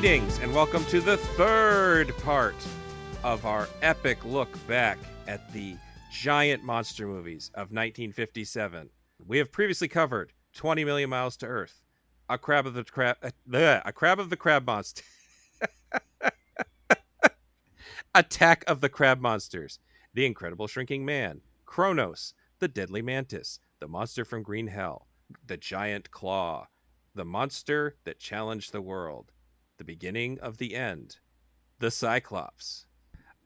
Greetings and welcome to the third part of our epic look back at the giant monster movies of 1957. We have previously covered 20 Million Miles to Earth, A Crab of the Crab Monster, Attack of the Crab Monsters, The Incredible Shrinking Man, Kronos, The Deadly Mantis, The Monster from Green Hell, The Giant Claw, The Monster That Challenged the World, The Beginning of the End, The Cyclops.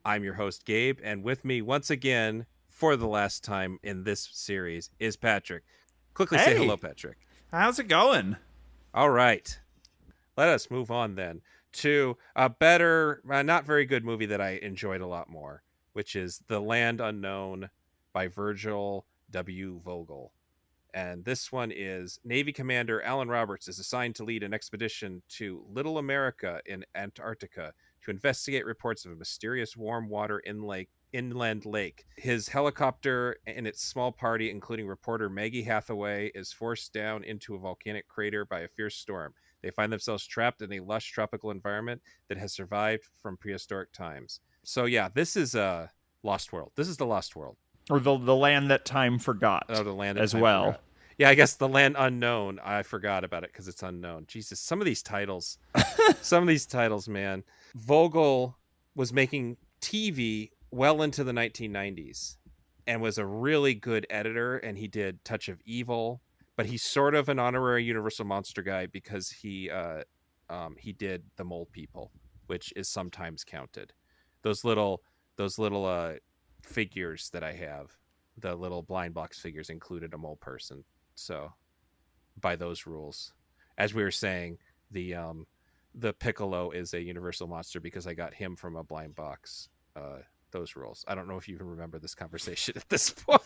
I'm your host, Gabe, and with me once again, for the last time in this series, is Patrick. Quickly say hello, Patrick. How's it going? All right. Let us move on then to a better, not very good movie that I enjoyed a lot more, which is The Land Unknown by Virgil W. Vogel. And this one is Navy Commander Alan Roberts is assigned to lead an expedition to Little America in Antarctica to investigate reports of a mysterious warm water inland lake. His helicopter and its small party, including reporter Maggie Hathaway, is forced down into a volcanic crater by a fierce storm. They find themselves trapped in a lush tropical environment that has survived from prehistoric times. So yeah, this is a Lost World. This is the Lost World. Or the land that time forgot. Oh, the land that as time well. Forgot. Yeah, I guess The Land Unknown. I forgot about it because it's unknown. Jesus, some of these titles, man. Vogel was making TV well into the 1990s and was a really good editor, and he did Touch of Evil, but he's sort of an honorary Universal Monster guy because he did The Mole People, which is sometimes counted. Those little figures that I have, the little blind box figures, included a mole person. So by those rules, as we were saying, the Piccolo is a Universal Monster because I got him from a blind box. Those rules. I don't know if you even remember this conversation at this point.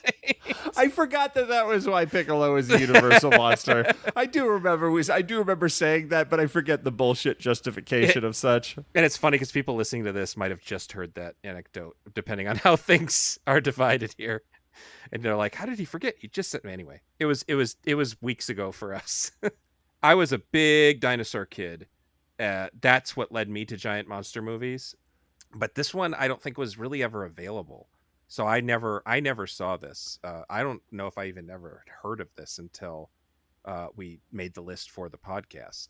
I forgot that was why Piccolo is a Universal Monster. I do remember saying that, but I forget the bullshit justification of such. And it's funny because people listening to this might have just heard that anecdote, depending on how things are divided here. And they're like, how did he forget? He just said, anyway, it was weeks ago for us. I was a big dinosaur kid. That's what led me to giant monster movies. But this one, I don't think was really ever available. So I never saw this. I don't know if I even ever heard of this until we made the list for the podcast.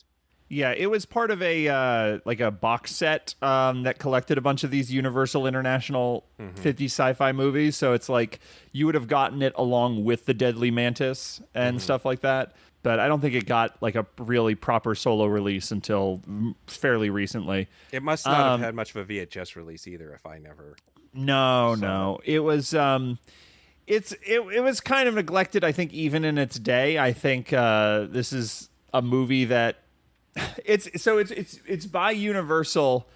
Yeah, it was part of a box set that collected a bunch of these Universal International 50 sci-fi movies. So it's like you would have gotten it along with the Deadly Mantis and stuff like that. But I don't think it got like a really proper solo release until fairly recently. It must not have had much of a VHS release either. If I never. No, it was. It was kind of neglected, I think, even in its day. I think this is a movie that it's by Universal.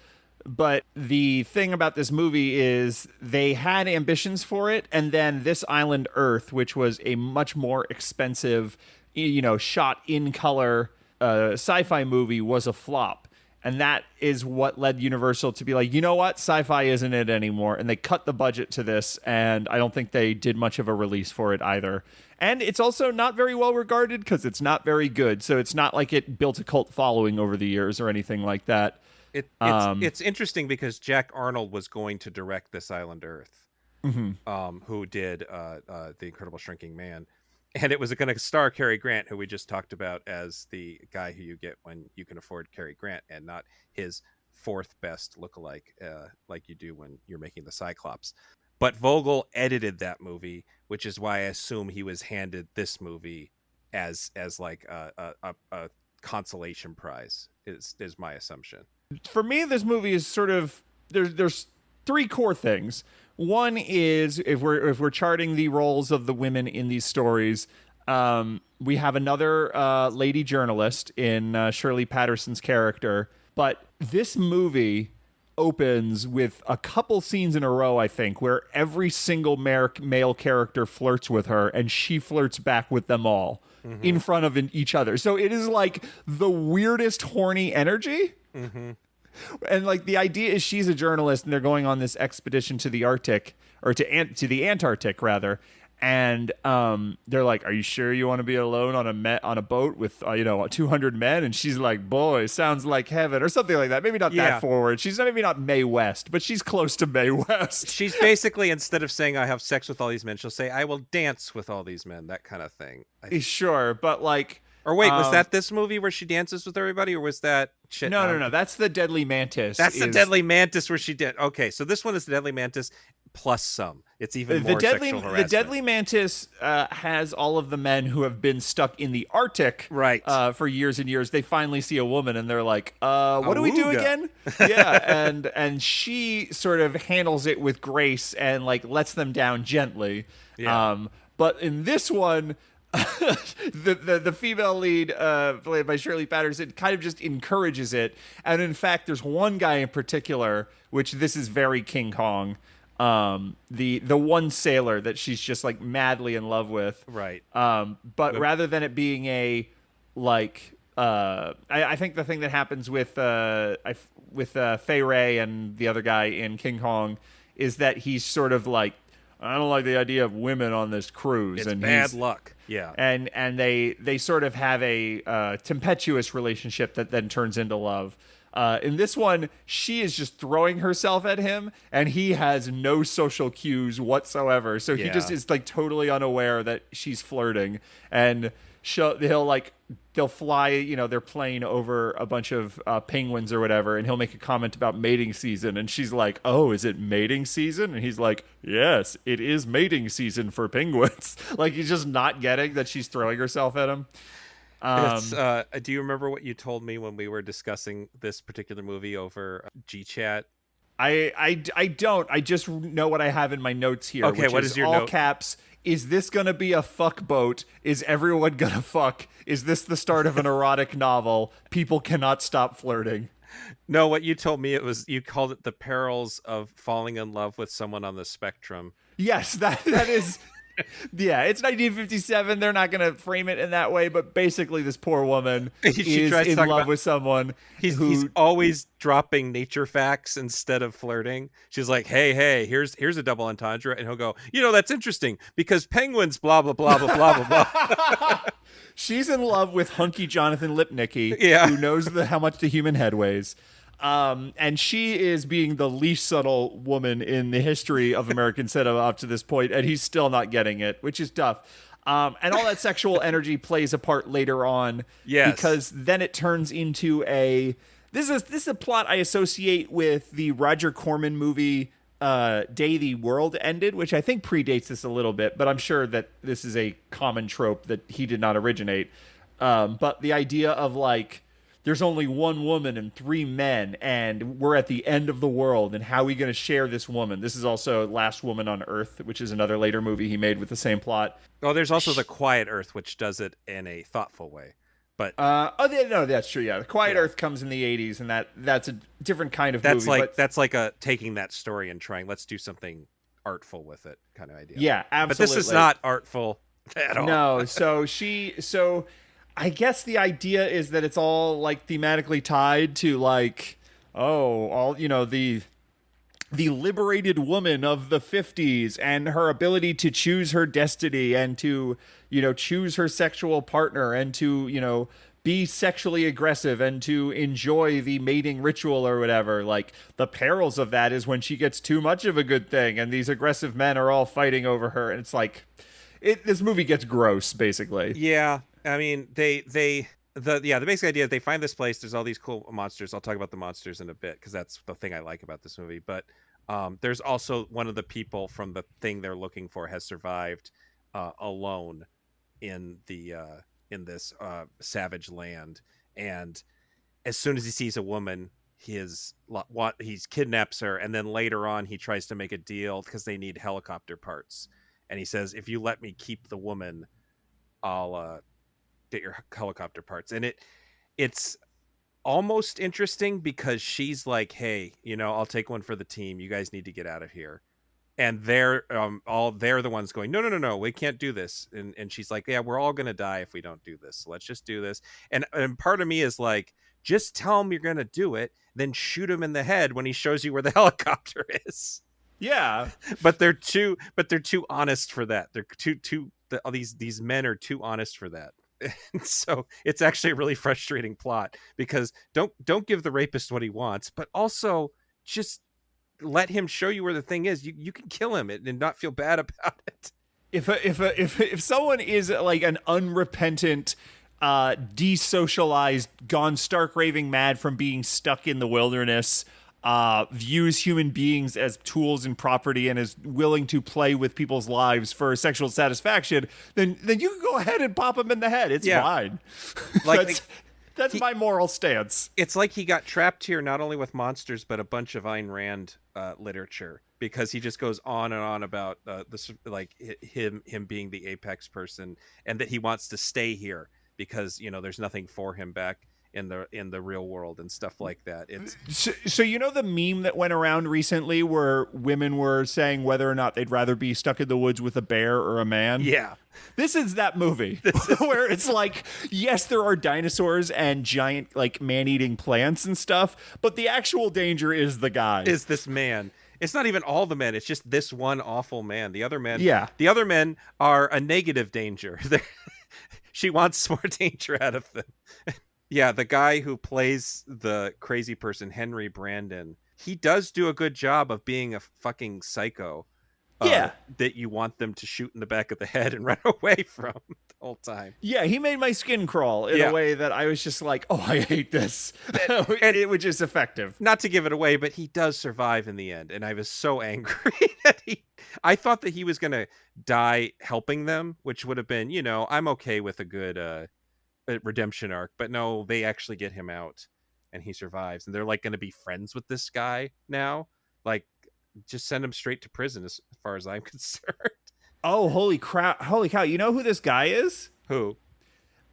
But the thing about this movie is they had ambitions for it, and then This Island Earth, which was a much more expensive, shot in color sci-fi movie, was a flop. And that is what led Universal to be like, you know what? Sci-fi isn't it anymore. And they cut the budget to this, and I don't think they did much of a release for it either. And it's also not very well regarded because it's not very good. So it's not like it built a cult following over the years or anything like that. It's interesting because Jack Arnold was going to direct This Island Earth, who did The Incredible Shrinking Man. And it was going to star Cary Grant, who we just talked about as the guy who you get when you can afford Cary Grant and not his fourth best lookalike like you do when you're making The Cyclops. But Vogel edited that movie, which is why I assume he was handed this movie as like a consolation prize is my assumption. For me, this movie is sort of there's three core things. One is if we're charting the roles of the women in these stories, we have another lady journalist in Shirley Patterson's character. But this movie opens with a couple scenes in a row, I think, where every single male character flirts with her, and she flirts back with them all in front of each other. So it is like the weirdest horny energy. And like the idea is she's a journalist and they're going on this expedition to the Arctic, or to the Antarctic rather, and they're like, "Are you sure you want to be alone on a boat with 200 men?" And she's like, "Boy, sounds like heaven," or something like that. Maybe not Yeah. that forward. She's maybe not Mae West, but she's close to Mae West. She's basically, instead of saying I have sex with all these men, she'll say I will dance with all these men. That kind of thing. Sure, but like, Or wait, was that this movie where she dances with everybody, or was that shit? no. That's the Deadly Mantis. That's the Deadly Mantis where she did. Okay, so this one is the Deadly Mantis plus some. It's even more sexual harassment. The Deadly Mantis has all of the men who have been stuck in the Arctic right for years and years. They finally see a woman and they're like, what do we do again? Yeah, and she sort of handles it with grace and like lets them down gently. Yeah. But in this one, the female lead played by Shirley Patterson kind of just encourages it. And in fact, there's one guy in particular, which this is very King Kong, the one sailor that she's just like madly in love with. Right. But rather than it being a like I think the thing that happens with Fay Ray and the other guy in King Kong is that he's sort of like, I don't like the idea of women on this cruise. It's and bad luck. Yeah. And they sort of have a tempestuous relationship that then turns into love. In this one, she is just throwing herself at him, and he has no social cues whatsoever. So he just is like totally unaware that she's flirting, and they'll fly, their plane over a bunch of penguins or whatever, and he'll make a comment about mating season, and she's like, "Oh, is it mating season?" And he's like, "Yes, it is mating season for penguins." Like, he's just not getting that she's throwing herself at him. Do you remember what you told me when we were discussing this particular movie over G-Chat? I don't. I just know what I have in my notes here. Okay, what is your all note? Caps. Is this going to be a fuck boat? Is everyone going to fuck? Is this the start of an erotic novel? People cannot stop flirting. No, what you told me, you called it the perils of falling in love with someone on the spectrum. Yes, that is. Yeah, it's 1957. They're not going to frame it in that way, but basically this poor woman is in love with someone. He's always dropping nature facts instead of flirting. She's like, hey, here's a double entendre. And he'll go, that's interesting because penguins, blah, blah, blah, blah, blah, blah, blah. She's in love with hunky Jonathan Lipnicki, yeah, who knows how much the human head weighs. And she is being the least subtle woman in the history of American cinema up to this point, and he's still not getting it, which is tough. And all that sexual energy plays a part later on, because then it turns into this is a plot I associate with the Roger Corman movie Day the World Ended, which I think predates this a little bit, but I'm sure that this is a common trope that he did not originate. But the idea of like, there's only one woman and three men, and we're at the end of the world, and how are we going to share this woman? This is also Last Woman on Earth, which is another later movie he made with the same plot. Oh, there's also The Quiet Earth, which does it in a thoughtful way. But no, that's true. Yeah, The Quiet Earth comes in the 80s, and that's a different kind of movie. That's like a taking that story and trying, let's do something artful with it kind of idea. Yeah, absolutely. But this is not artful at all. No, so I guess the idea is that it's all like thematically tied to like, the liberated woman of the 50s and her ability to choose her destiny and to, choose her sexual partner and to, be sexually aggressive and to enjoy the mating ritual or whatever. Like, the perils of that is when she gets too much of a good thing and these aggressive men are all fighting over her. And it's like, this movie gets gross, basically. Yeah. I mean, the basic idea is they find this place. There's all these cool monsters. I'll talk about the monsters in a bit because that's the thing I like about this movie. But there's also one of the people from the thing they're looking for has survived alone in this savage land. And as soon as he sees a woman, he kidnaps her. And then later on, he tries to make a deal because they need helicopter parts. And he says, if you let me keep the woman, I'll get your helicopter parts. And it's almost interesting because she's like, hey, I'll take one for the team. You guys need to get out of here. And they're the ones going, no, we can't do this. And she's like, yeah, we're all gonna die if we don't do this. So let's just do this. And part of me is like, just tell him you're gonna do it, then shoot him in the head when he shows you where the helicopter is. Yeah. but they're too honest for that. They're all these men are too honest for that. And so it's actually a really frustrating plot, because don't give the rapist what he wants, but also just let him show you where the thing is. You can kill him and not feel bad about it. If someone is like an unrepentant, desocialized, gone stark raving mad from being stuck in the wilderness, views human beings as tools and property, and is willing to play with people's lives for sexual satisfaction, then you can go ahead and pop him in the head. It's fine. Like that's my moral stance. It's like he got trapped here not only with monsters, but a bunch of Ayn Rand literature, because he just goes on and on about this, like him being the apex person, and that he wants to stay here because there's nothing for him back in the real world and stuff like that. It's so the meme that went around recently where women were saying whether or not they'd rather be stuck in the woods with a bear or a man. Yeah. This is that movie where it's like, yes, there are dinosaurs and giant like man-eating plants and stuff, but the actual danger is the guy. Is this man. It's not even all the men. It's just this one awful man. The other men, the other men are a negative danger. She wants more danger out of them. Yeah, the guy who plays the crazy person, Henry Brandon, he does do a good job of being a fucking psycho. That you want them to shoot in the back of the head and run away from the whole time. Yeah, he made my skin crawl in a way that I was just like, oh, I hate this. And it was just effective. Not to give it away, but he does survive in the end. And I was so angry that I thought that he was going to die helping them, which would have been, I'm okay with a good redemption arc. But no, they actually get him out and he survives. And they're like going to be friends with this guy now. Like, just send him straight to prison as far as I'm concerned. Oh, holy crap. Holy cow. You know who this guy is? Who?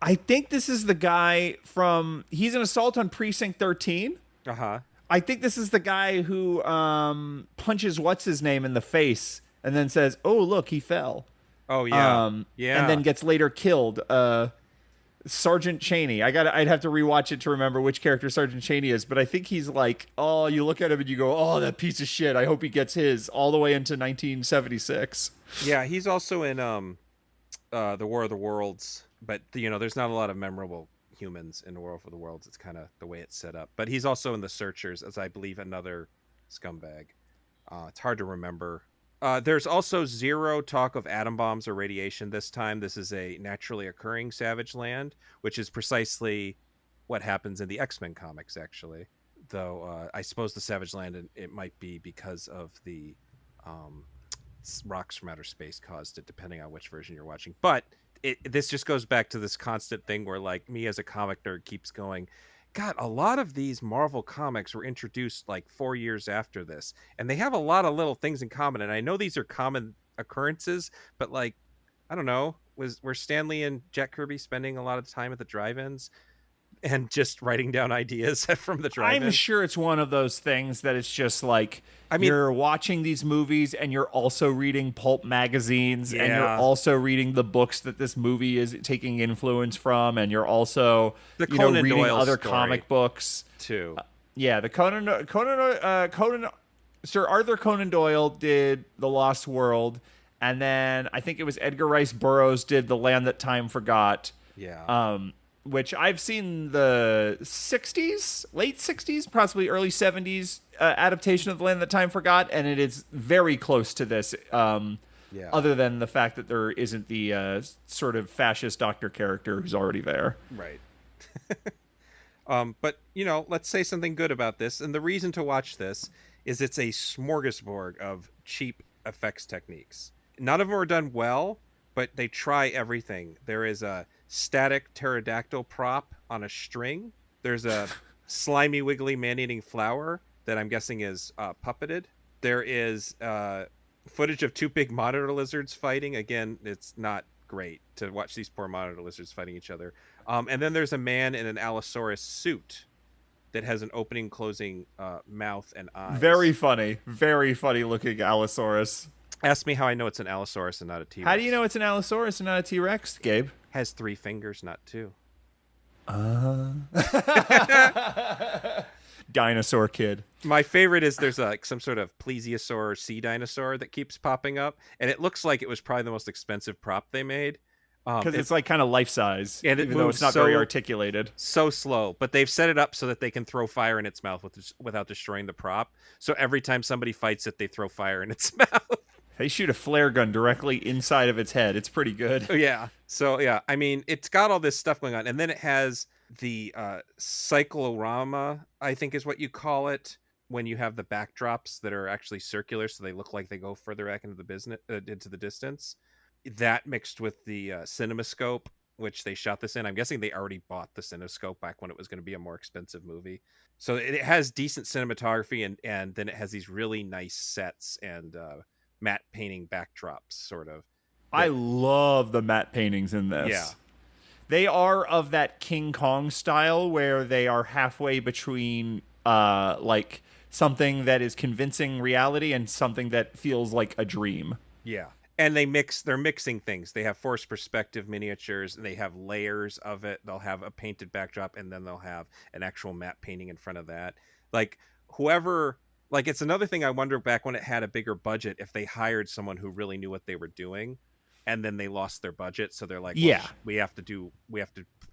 I think this is the guy from... He's an Assault on Precinct 13. Uh-huh. I think this is the guy who punches what's-his-name in the face and then says, oh, look, he fell. Oh, yeah. Yeah. And then gets later killed. Sergeant Chaney. I'd have to rewatch it to remember which character Sergeant Chaney is, but I think he's like, oh, you look at him and you go, oh, that piece of shit. I hope he gets his all the way into 1976. Yeah, he's also in the War of the Worlds, but there's not a lot of memorable humans in the War of the Worlds. It's kind of the way it's set up. But he's also in The Searchers as, I believe, another scumbag. It's hard to remember. There's also zero talk of atom bombs or radiation this time. This is a naturally occurring savage land, which is precisely what happens in the X-Men comics, actually. Though I suppose the savage land, it might be because of the rocks from outer space caused it, depending on which version you're watching. But this just goes back to this constant thing where, like, me as a comic nerd keeps going, God, a lot of these Marvel comics were introduced like 4 years after this, and they have a lot of little things in common. And I know these are common occurrences, but like, I don't know, were Stan Lee and Jack Kirby spending a lot of time at the drive-ins and just writing down ideas from the drive-in? I'm sure it's one of those things that it's just like, you're watching these movies and you're also reading pulp magazines and you're also reading the books that this movie is taking influence from, and you're also reading Doyle other story comic books too. Sir Arthur Conan Doyle did The Lost World, and then I think it was Edgar Rice Burroughs did The Land That Time Forgot. Yeah. Which I've seen the 60s, late 60s, possibly early 70s adaptation of The Land That Time Forgot, and it is very close to this, other than the fact that there isn't the sort of fascist doctor character who's already there. Right. But, let's say something good about this, and the reason to watch this is it's a smorgasbord of cheap effects techniques. None of them are done well, but they try everything. There is a static pterodactyl prop on a string. There's a slimy, wiggly, man-eating flower that I'm guessing is puppeted. There is footage of two big monitor lizards fighting. Again, it's not great to watch these poor monitor lizards fighting each other. And then there's a man in an Allosaurus suit that has an opening, closing mouth and eyes. Very funny looking Allosaurus. Ask me how I know it's an Allosaurus and not a T-Rex. How do you know it's an Allosaurus and not a T-Rex, Gabe? Has 3 fingers, not 2. dinosaur kid. My favorite is there's like some sort of plesiosaur sea dinosaur that keeps popping up, and it looks like it was probably the most expensive prop they made. Because it's like kind of life size, and it even though moves it's not very articulated. so slow. But they've set it up so that they can throw fire in its mouth without destroying the prop. So every time somebody fights it, they throw fire in its mouth. They shoot a flare gun directly inside of its head. It's pretty good. Yeah. So yeah, I mean, it's got all this stuff going on, and then it has the cyclorama, I think is what you call it, when you have the backdrops that are actually circular, so they look like they go further back into the distance. That mixed with the cinemascope, which they shot this in. I'm guessing they already bought the cinemascope back when it was going to be a more expensive movie. So it has decent cinematography, and then it has these really nice sets and matte painting backdrops, sort of. I love the matte paintings in this. Yeah. They are of that King Kong style where they are halfway between like something that is convincing reality and something that feels like a dream. Yeah. And they're mixing things. They have forced perspective miniatures, and they have layers of it. They'll have a painted backdrop, and then they'll have an actual matte painting in front of that. Like it's another thing I wonder, back when it had a bigger budget, if they hired someone who really knew what they were doing, and then they lost their budget. So they're like, well, yeah, we have to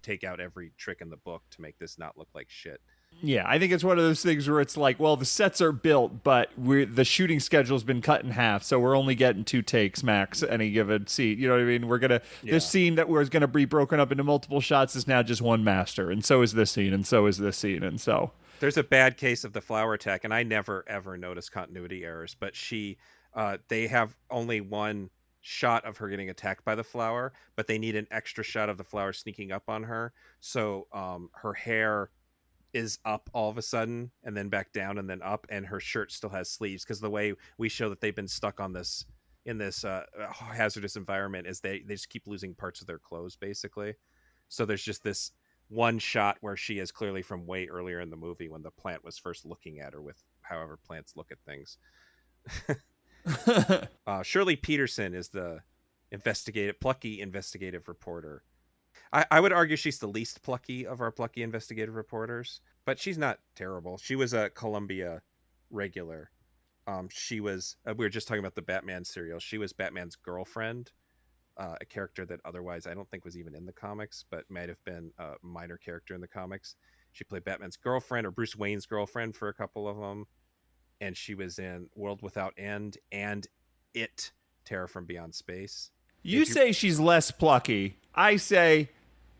take out every trick in the book to make this not look like shit. Yeah, I think it's one of those things where it's like, well, the sets are built, but the shooting schedule's been cut in half, so we're only getting 2 takes max any given scene. You know what I mean? This scene that was gonna be broken up into multiple shots is now just one master, and so is this scene, and so is this scene, and so there's a bad case of the flower attack, and I never ever noticed continuity errors, but they have only one shot of her getting attacked by the flower, but they need an extra shot of the flower sneaking up on her, so her hair is up all of a sudden and then back down and then up, and her shirt still has sleeves, because the way we show that they've been stuck in this hazardous environment is they just keep losing parts of their clothes, basically. So there's just this one shot where she is clearly from way earlier in the movie, when the plant was first looking at her, with however plants look at things. Shirley Peterson is the plucky investigative reporter. I would argue she's the least plucky of our plucky investigative reporters, but she's not terrible. She was a Columbia regular. We were just talking about the Batman serial. She was Batman's girlfriend, a character that otherwise I don't think was even in the comics, but might have been a minor character in the comics. She played Batman's girlfriend, or Bruce Wayne's girlfriend, for a couple of them. And she was in World Without End and It, Terror from Beyond Space. You say she's less plucky. I say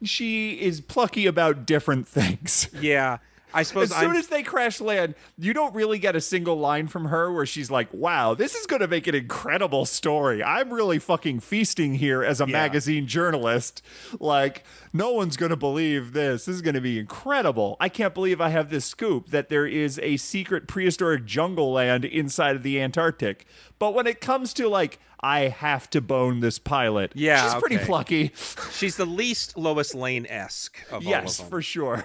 she is plucky about different things. Yeah. I suppose as soon as they crash land, you don't really get a single line from her where she's like, wow, this is going to make an incredible story. I'm really fucking feasting here as a magazine journalist. Like, no one's going to believe this. This is going to be incredible. I can't believe I have this scoop that there is a secret prehistoric jungle land inside of the Antarctic. But when it comes to, like, I have to bone this pilot, she's pretty plucky. She's the least Lois Lane-esque of all of them. Yes, for sure.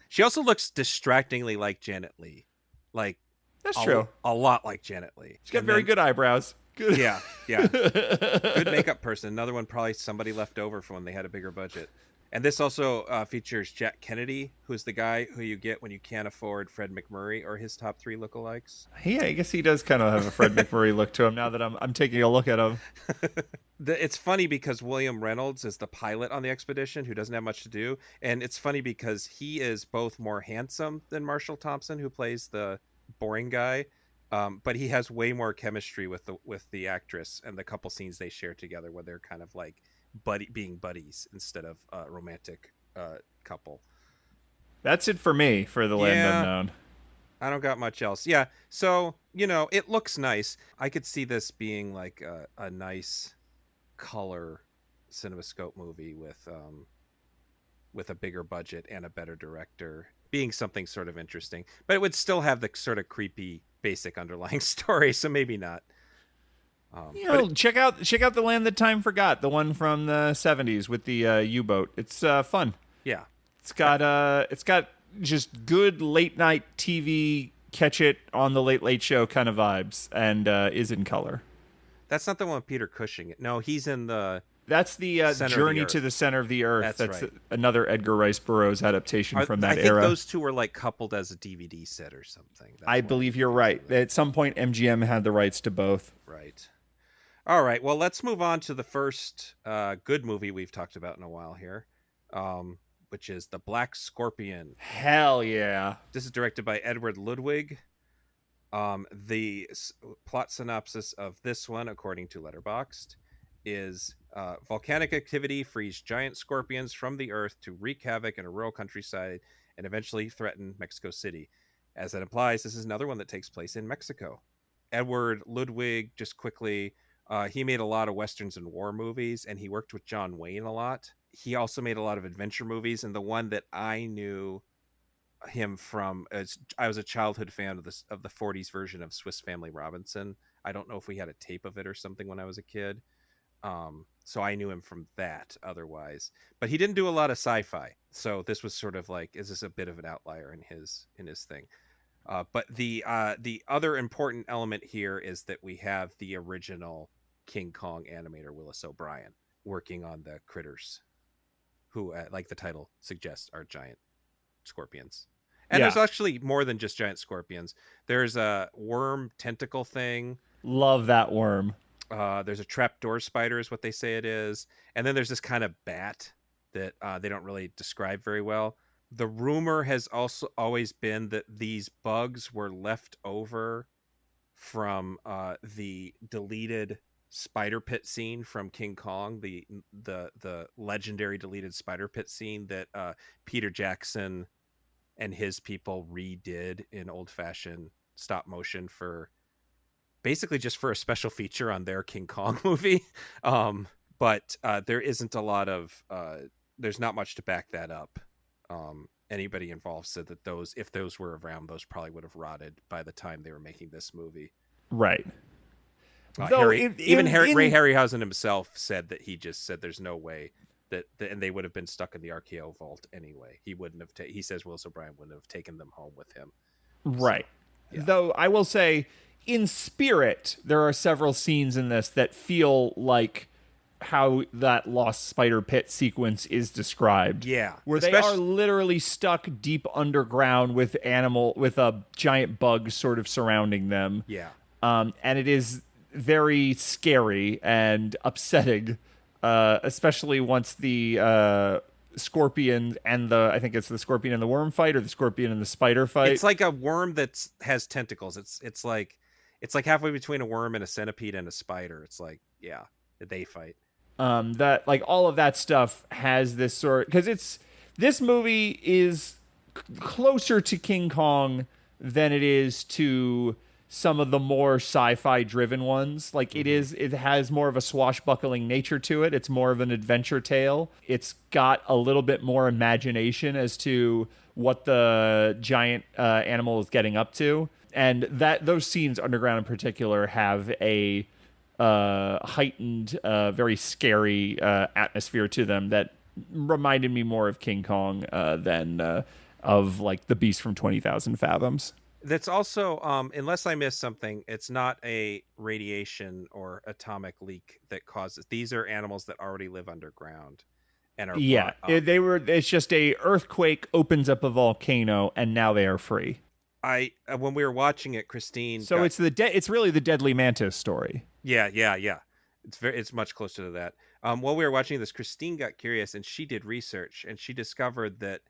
She also looks distractingly like Janet Leigh. Like, that's true. A lot like Janet Leigh. She's got very good eyebrows. Good. Yeah. Good makeup person. Another one, probably somebody left over from when they had a bigger budget. And this also features Jack Kennedy, who's the guy who you get when you can't afford Fred McMurray or his top 3 lookalikes. Yeah, I guess he does kind of have a Fred McMurray look to him now that I'm taking a look at him. It's funny because William Reynolds is the pilot on the expedition who doesn't have much to do. And it's funny because he is both more handsome than Marshall Thompson, who plays the boring guy. But he has way more chemistry with the actress, and the couple scenes they share together where they're kind of like being buddies instead of a romantic couple. That's it for me for the Land Unknown. I don't got much else. Yeah, so it looks nice. I could see this being like a nice color cinemascope movie with a bigger budget and a better director, being something sort of interesting, but it would still have the sort of creepy basic underlying story, so maybe not. Check out The Land That Time Forgot, the one from the 70s with the U-boat. It's fun. Yeah. It's got just good late night TV, catch it on the Late Late Show kind of vibes, and is in color. That's not the one with Peter Cushing. No, he's in the That's the Center of the Journey to the Earth. Center of the Earth. That's That's right. another Edgar Rice Burroughs adaptation from I that think era. those two were like coupled as a DVD set or something. I That's why I'm believe you're confusing right. them. At some point, MGM had the rights to both. Right. All right. Well, let's move on to the first good movie we've talked about in a while here, which is The Black Scorpion. Hell yeah. This is directed by Edward Ludwig. The plot synopsis of this one, according to Letterboxd, is volcanic activity frees giant scorpions from the earth to wreak havoc in a rural countryside and eventually threaten Mexico City. As that implies, this is another one that takes place in Mexico. Edward Ludwig, just quickly, he made a lot of westerns and war movies, and he worked with John Wayne a lot. He also made a lot of adventure movies, and the one that I knew him from, as I was a childhood fan of the 40s version of Swiss Family Robinson. I don't know if we had a tape of it or something when I was a kid. So I knew him from that otherwise, but he didn't do a lot of sci-fi. So this was sort of like, is this a bit of an outlier in his thing? But the other important element here is that we have the original King Kong animator Willis O'Brien working on the critters, who, like the title suggests, are giant scorpions. And Yeah. there's actually more than just giant scorpions. There's a worm tentacle thing. Love that worm. There's a trapdoor spider, is what they say it is. And then there's this kind of bat that they don't really describe very well. The rumor has also always been that these bugs were left over from the deleted spider pit scene from King Kong, the legendary deleted spider pit scene that Peter Jackson and his people redid in old-fashioned stop motion for basically just for a special feature on their King Kong movie. But there isn't a lot of there's not much to back that up. Anybody involved said that if those were around, those probably would have rotted by the time they were making this movie. Right. Ray Harryhausen himself said that he just said there's no way that and they would have been stuck in the RKO vault anyway. He wouldn't have. He says Willis O'Brien wouldn't have taken them home with him. Right. So, yeah. Though I will say, in spirit, there are several scenes in this that feel like how that Lost Spider Pit sequence is described. Yeah. Where they are literally stuck deep underground with a giant bug sort of surrounding them. Yeah. And it is very scary and upsetting, especially once the scorpion and I think it's the scorpion and the worm fight, or the scorpion and the spider fight. It's like a worm that has tentacles. It's like halfway between a worm and a centipede and a spider. It's like, yeah, they fight. That, like, all of that stuff has this sort, because this movie is closer to King Kong than it is to some of the more sci-fi driven ones. Like, it has more of a swashbuckling nature to it. It's more of an adventure tale. It's got a little bit more imagination as to what the giant animal is getting up to. And those scenes underground in particular have a heightened, very scary atmosphere to them that reminded me more of King Kong than of like the beast from 20,000 Fathoms. That's also, unless I missed something, it's not a radiation or atomic leak that causes. These are animals that already live underground and are It's just a earthquake opens up a volcano and now they are free. When we were watching it, Christine. So it's really the Deadly Mantis story. Yeah. It's much closer to that. While we were watching this, Christine got curious and she did research and she discovered that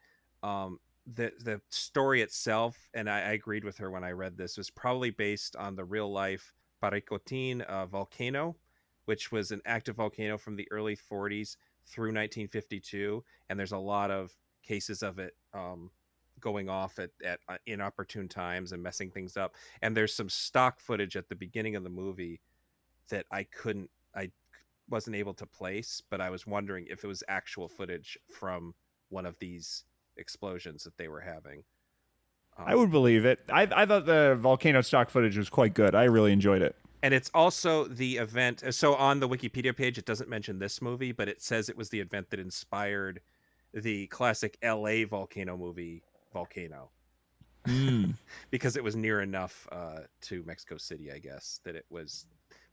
the story itself, and I agreed with her when I read this, was probably based on the real life Paricotin volcano, which was an active volcano from the early 40s through 1952, and there's a lot of cases of it going off at inopportune times and messing things up. And there's some stock footage at the beginning of the movie that I wasn't able to place, but I was wondering if it was actual footage from one of these explosions that they were having. I would believe it. I thought the volcano stock footage was quite good. I really enjoyed it. And it's also the event. So on the Wikipedia page, it doesn't mention this movie, but it says it was the event that inspired the classic LA volcano movie, Volcano. Because it was near enough to Mexico City, I guess, that it was.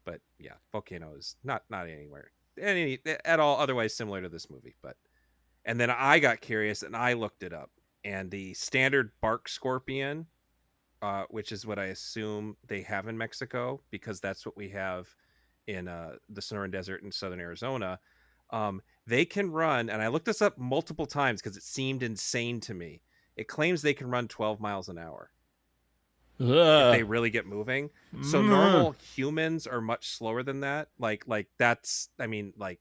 But yeah, Volcano is not anywhere any at all otherwise similar to this movie. But and then I got curious and I looked it up, and the standard bark scorpion, which is what I assume they have in Mexico because that's what we have in the Sonoran Desert in southern Arizona. They can run, and I looked this up multiple times because it seemed insane to me. It claims they can run 12 miles an hour if they Ugh. really get moving. So Mm. normal humans are much slower than that. Like that's, I mean, like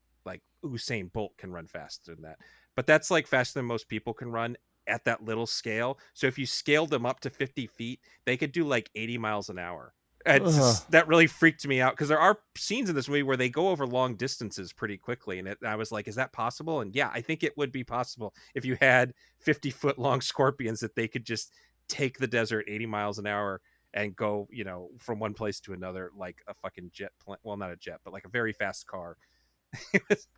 Usain Bolt can run faster than that, but that's like faster than most people can run at that little scale. So if you scaled them up to 50 feet, they could do like 80 miles an hour. It's Ugh. just, that really freaked me out because there are scenes in this movie where they go over long distances pretty quickly, and I was like, is that possible? And yeah, I think it would be possible if you had 50-foot long scorpions that they could just take the desert 80 miles an hour and go, from one place to another like a fucking jet plane. Well, not a jet, but like a very fast car.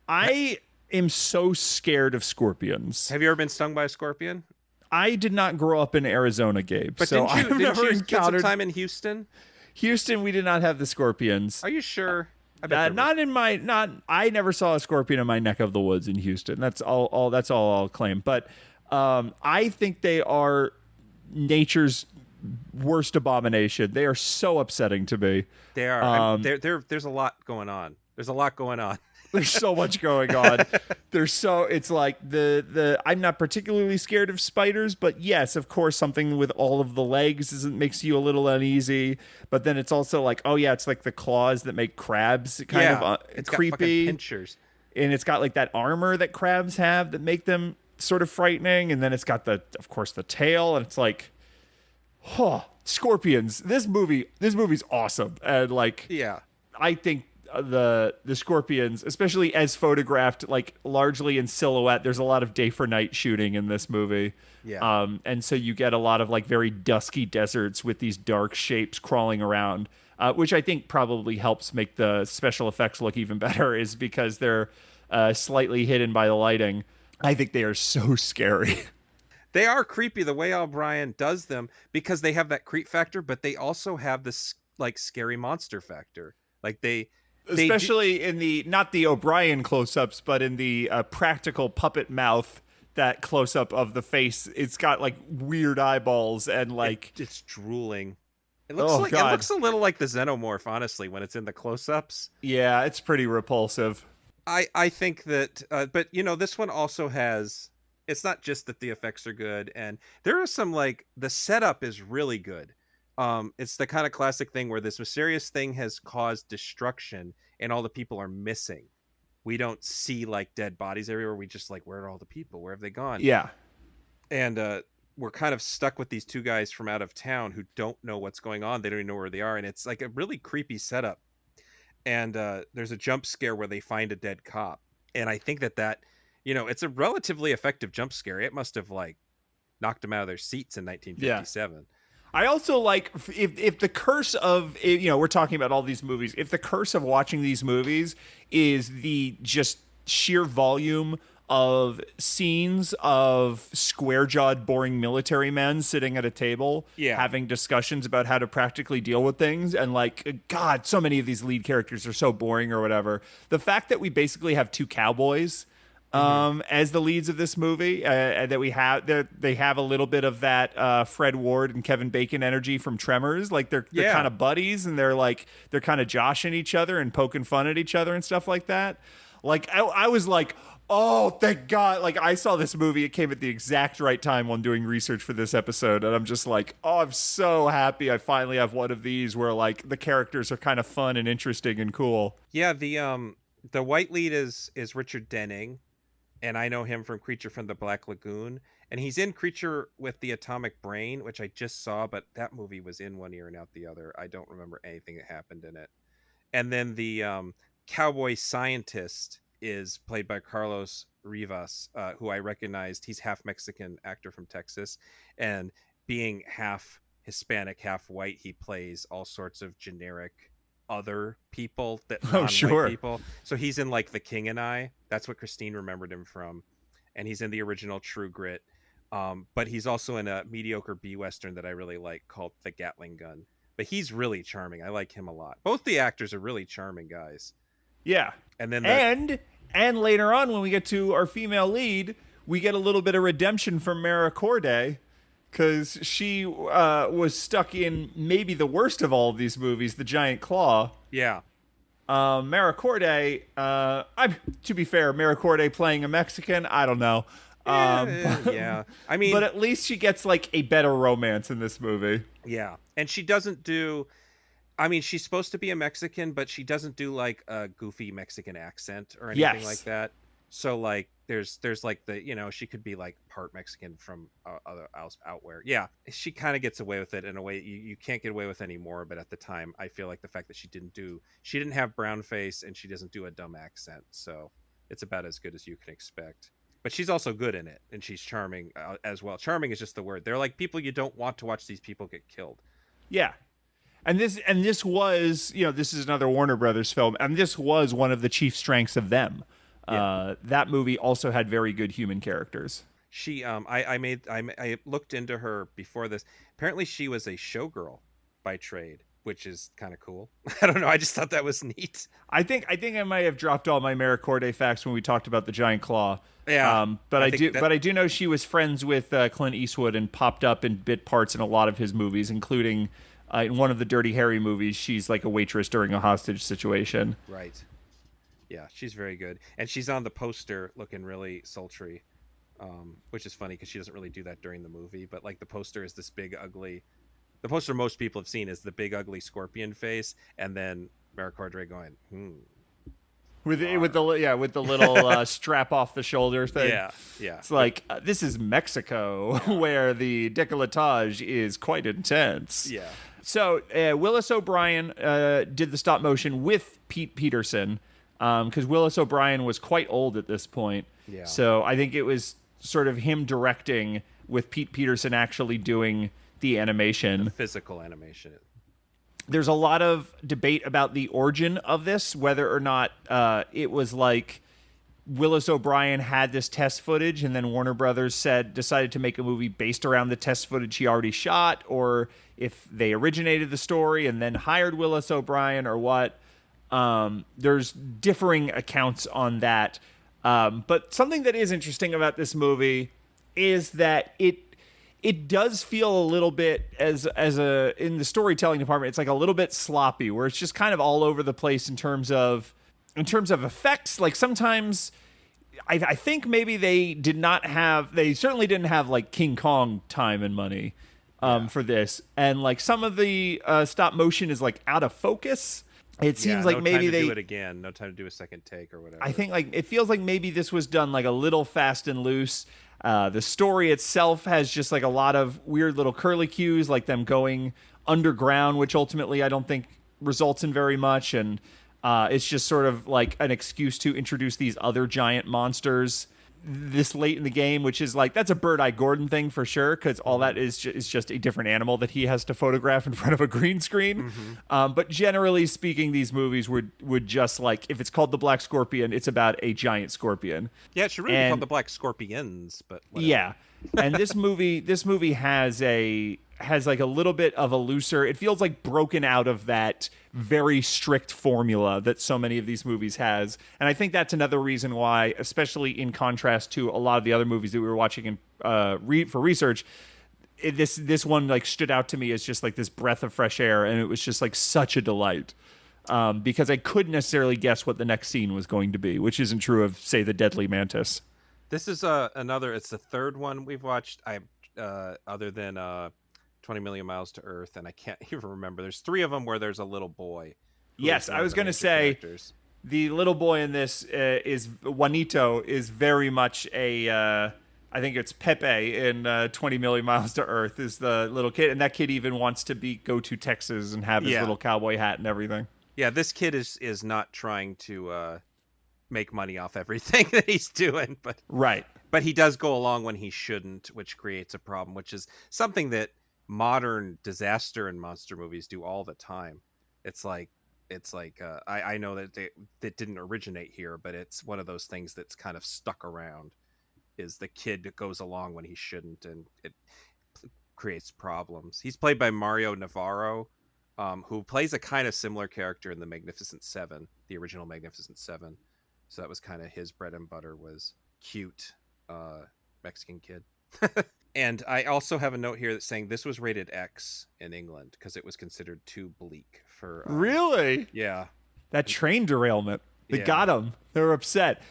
I am so scared of scorpions. Have you ever been stung by a scorpion? I did not grow up in Arizona, Gabe, But so I've didn't never you spend some encountered time in Houston? Houston. We did not have the scorpions. Are you sure? I bet there were. Not in my not. I never saw a scorpion in my neck of the woods in Houston. That's all. That's all I'll claim. But I think they are nature's worst abomination. They are so upsetting to me. They are. There's a lot going on. There's a lot going on. There's so much going on. It's like the I'm not particularly scared of spiders, but yes, of course, something with all of the legs makes you a little uneasy. But then it's also like, oh yeah, it's like the claws that make crabs kind of it's creepy. got fucking pinchers. And it's got like that armor that crabs have that make them sort of frightening. And then it's got of course, the tail, and it's like, scorpions. This movie's awesome, and like, Yeah. I think the scorpions, especially as photographed, like largely in silhouette. There's a lot of day for night shooting in this movie. Yeah. And so you get a lot of like very dusky deserts with these dark shapes crawling around, which I think probably helps make the special effects look even better, is because they're slightly hidden by the lighting. I think they are so scary. They are creepy the way O'Brien does them because they have that creep factor, but they also have this like scary monster factor. Like they Especially in the, not the O'Brien close-ups, but in the practical puppet mouth, that close-up of the face. It's got like weird eyeballs and like it's drooling. It God. It looks a little like the xenomorph, honestly, when it's in the close-ups. Yeah, it's pretty repulsive. I think that, but this one also has. It's not just that the effects are good, and there is some like the setup is really good. It's the kind of classic thing where this mysterious thing has caused destruction, and all the people are missing. We don't see like dead bodies everywhere. We just like, where are all the people? Where have they gone? Yeah. And we're kind of stuck with these two guys from out of town who don't know what's going on. They don't even know where they are, and it's like a really creepy setup. And there's a jump scare where they find a dead cop, and I think that it's a relatively effective jump scare. It must have like knocked them out of their seats in 1957. Yeah. I also like, if the curse of, we're talking about all these movies, if the curse of watching these movies is the just sheer volume of scenes of square-jawed, boring military men sitting at a table, having discussions about how to practically deal with things, and like, God, so many of these lead characters are so boring or whatever. The fact that we basically have two cowboys as the leads of this movie, that they have a little bit of that Fred Ward and Kevin Bacon energy from Tremors. Like they're kind of buddies, and they're kind of joshing each other and poking fun at each other and stuff like that. Like I was like, oh, thank God. Like I saw this movie. It came at the exact right time when doing research for this episode. And I'm just like, oh, I'm so happy I finally have one of these where like the characters are kind of fun and interesting and cool. Yeah. The white lead is Richard Denning. And I know him from Creature from the Black Lagoon. And he's in Creature with the Atomic Brain, which I just saw, but that movie was in one ear and out the other. I don't remember anything that happened in it. And then the cowboy scientist is played by Carlos Rivas, who I recognized. He's half Mexican actor from Texas. And being half Hispanic, half white, he plays all sorts of generic other people that non-white people. So he's in like The King and I. That's what Christine remembered him from. And he's in the original True Grit. But he's also in a mediocre B-Western that I really like called The Gatling Gun. But he's really charming. I like him a lot. Both the actors are really charming guys. Yeah. And then And later on, when we get to our female lead, we get a little bit of redemption from Mara Corday, because she was stuck in maybe the worst of all of these movies, The Giant Claw. yeah. Mara Corday, to be fair, Mara Corday playing a Mexican, I don't know. Yeah. I mean, But at least she gets like a better romance in this movie. yeah. And she doesn't do, I mean, she's supposed to be a Mexican, but she doesn't do like a goofy Mexican accent or anything like Yes. that. So like there's like the, she could be like part Mexican from other else out where. Yeah, she kind of gets away with it in a way you can't get away with anymore, but at the time I feel like the fact that she didn't have brown face and she doesn't do a dumb accent. So it's about as good as you can expect. But she's also good in it, and she's charming as well. Charming is just the word. They're like people you don't want to watch these people get killed. Yeah. And this was, this is another Warner Brothers film, and this was one of the chief strengths of them. Yeah. That movie also had very good human characters. She I looked into her before this. Apparently she was a showgirl by trade, which is kind of cool. I don't know, I just thought that was neat. I think I might have dropped all my Mara Corday facts when we talked about The Giant Claw. Yeah. But I do know she was friends with Clint Eastwood and popped up in bit parts in a lot of his movies, including in one of the Dirty Harry movies. She's like a waitress during a hostage situation. Right. Yeah, she's very good, and she's on the poster looking really sultry, which is funny because she doesn't really do that during the movie. But like the poster is this big ugly. The poster most people have seen is the big ugly scorpion face, and then Mara Corday going, With the little strap off the shoulder thing. Yeah. It's like this is Mexico, where the décolletage is quite intense. Yeah. So Willis O'Brien did the stop motion with Pete Peterson, because Willis O'Brien was quite old at this point. Yeah. So I think it was sort of him directing with Pete Peterson actually doing the animation. The physical animation. There's a lot of debate about the origin of this, whether or not it was like Willis O'Brien had this test footage and then Warner Brothers decided to make a movie based around the test footage he already shot, or if they originated the story and then hired Willis O'Brien or what. There's differing accounts on that. But something that is interesting about this movie is that it does feel a little bit as in the storytelling department, it's like a little bit sloppy, where it's just kind of all over the place in terms of effects. Like sometimes I think maybe they certainly didn't have like King Kong time and money for this. And like some of the stop motion is like out of focus. It seems like maybe they do it again. No time to do a second take or whatever. I think like it feels like maybe this was done like a little fast and loose. The story itself has just like a lot of weird little curlicues, like them going underground, which ultimately I don't think results in very much. And it's just sort of like an excuse to introduce these other giant monsters this late in the game, which is like, that's a Bert I. Gordon thing for sure, because all that is just a different animal that he has to photograph in front of a green screen. But generally speaking, these movies would just like, if it's called The Black Scorpion, it's about a giant scorpion. Yeah, it should really be called The Black Scorpions, but whatever. Yeah. And this movie has like a little bit of a looser, it feels like broken out of that very strict formula that so many of these movies has. And I think that's another reason why, especially in contrast to a lot of the other movies that we were watching for research, this one like stood out to me as just like this breath of fresh air, and it was just like such a delight. Because I couldn't necessarily guess what the next scene was going to be, which isn't true of, say, the Deadly Mantis. This is it's the third one we've watched. Other than 20 Million Miles to Earth, and I can't even remember. There's three of them where there's a little boy. Yes, I was going to say the little boy in this is Juanito is very much I think it's Pepe in 20 Million Miles to Earth is the little kid, and that kid even wants to go to Texas and have his little cowboy hat and everything. Yeah, this kid is not trying to make money off everything that he's doing, but right. But he does go along when he shouldn't, which creates a problem, which is something that modern disaster and monster movies do all the time. It's like I know that that didn't originate here, but it's one of those things that's kind of stuck around, is the kid that goes along when he shouldn't, and it creates problems. He's played by Mario Navarro, who plays a kind of similar character in the Magnificent Seven, the original Magnificent Seven. So that was kind of his bread and butter, was cute Mexican kid. And I also have a note here that's saying this was rated X in England because it was considered too bleak for. Really? Yeah. That train derailment. They Yeah. got him. They were upset.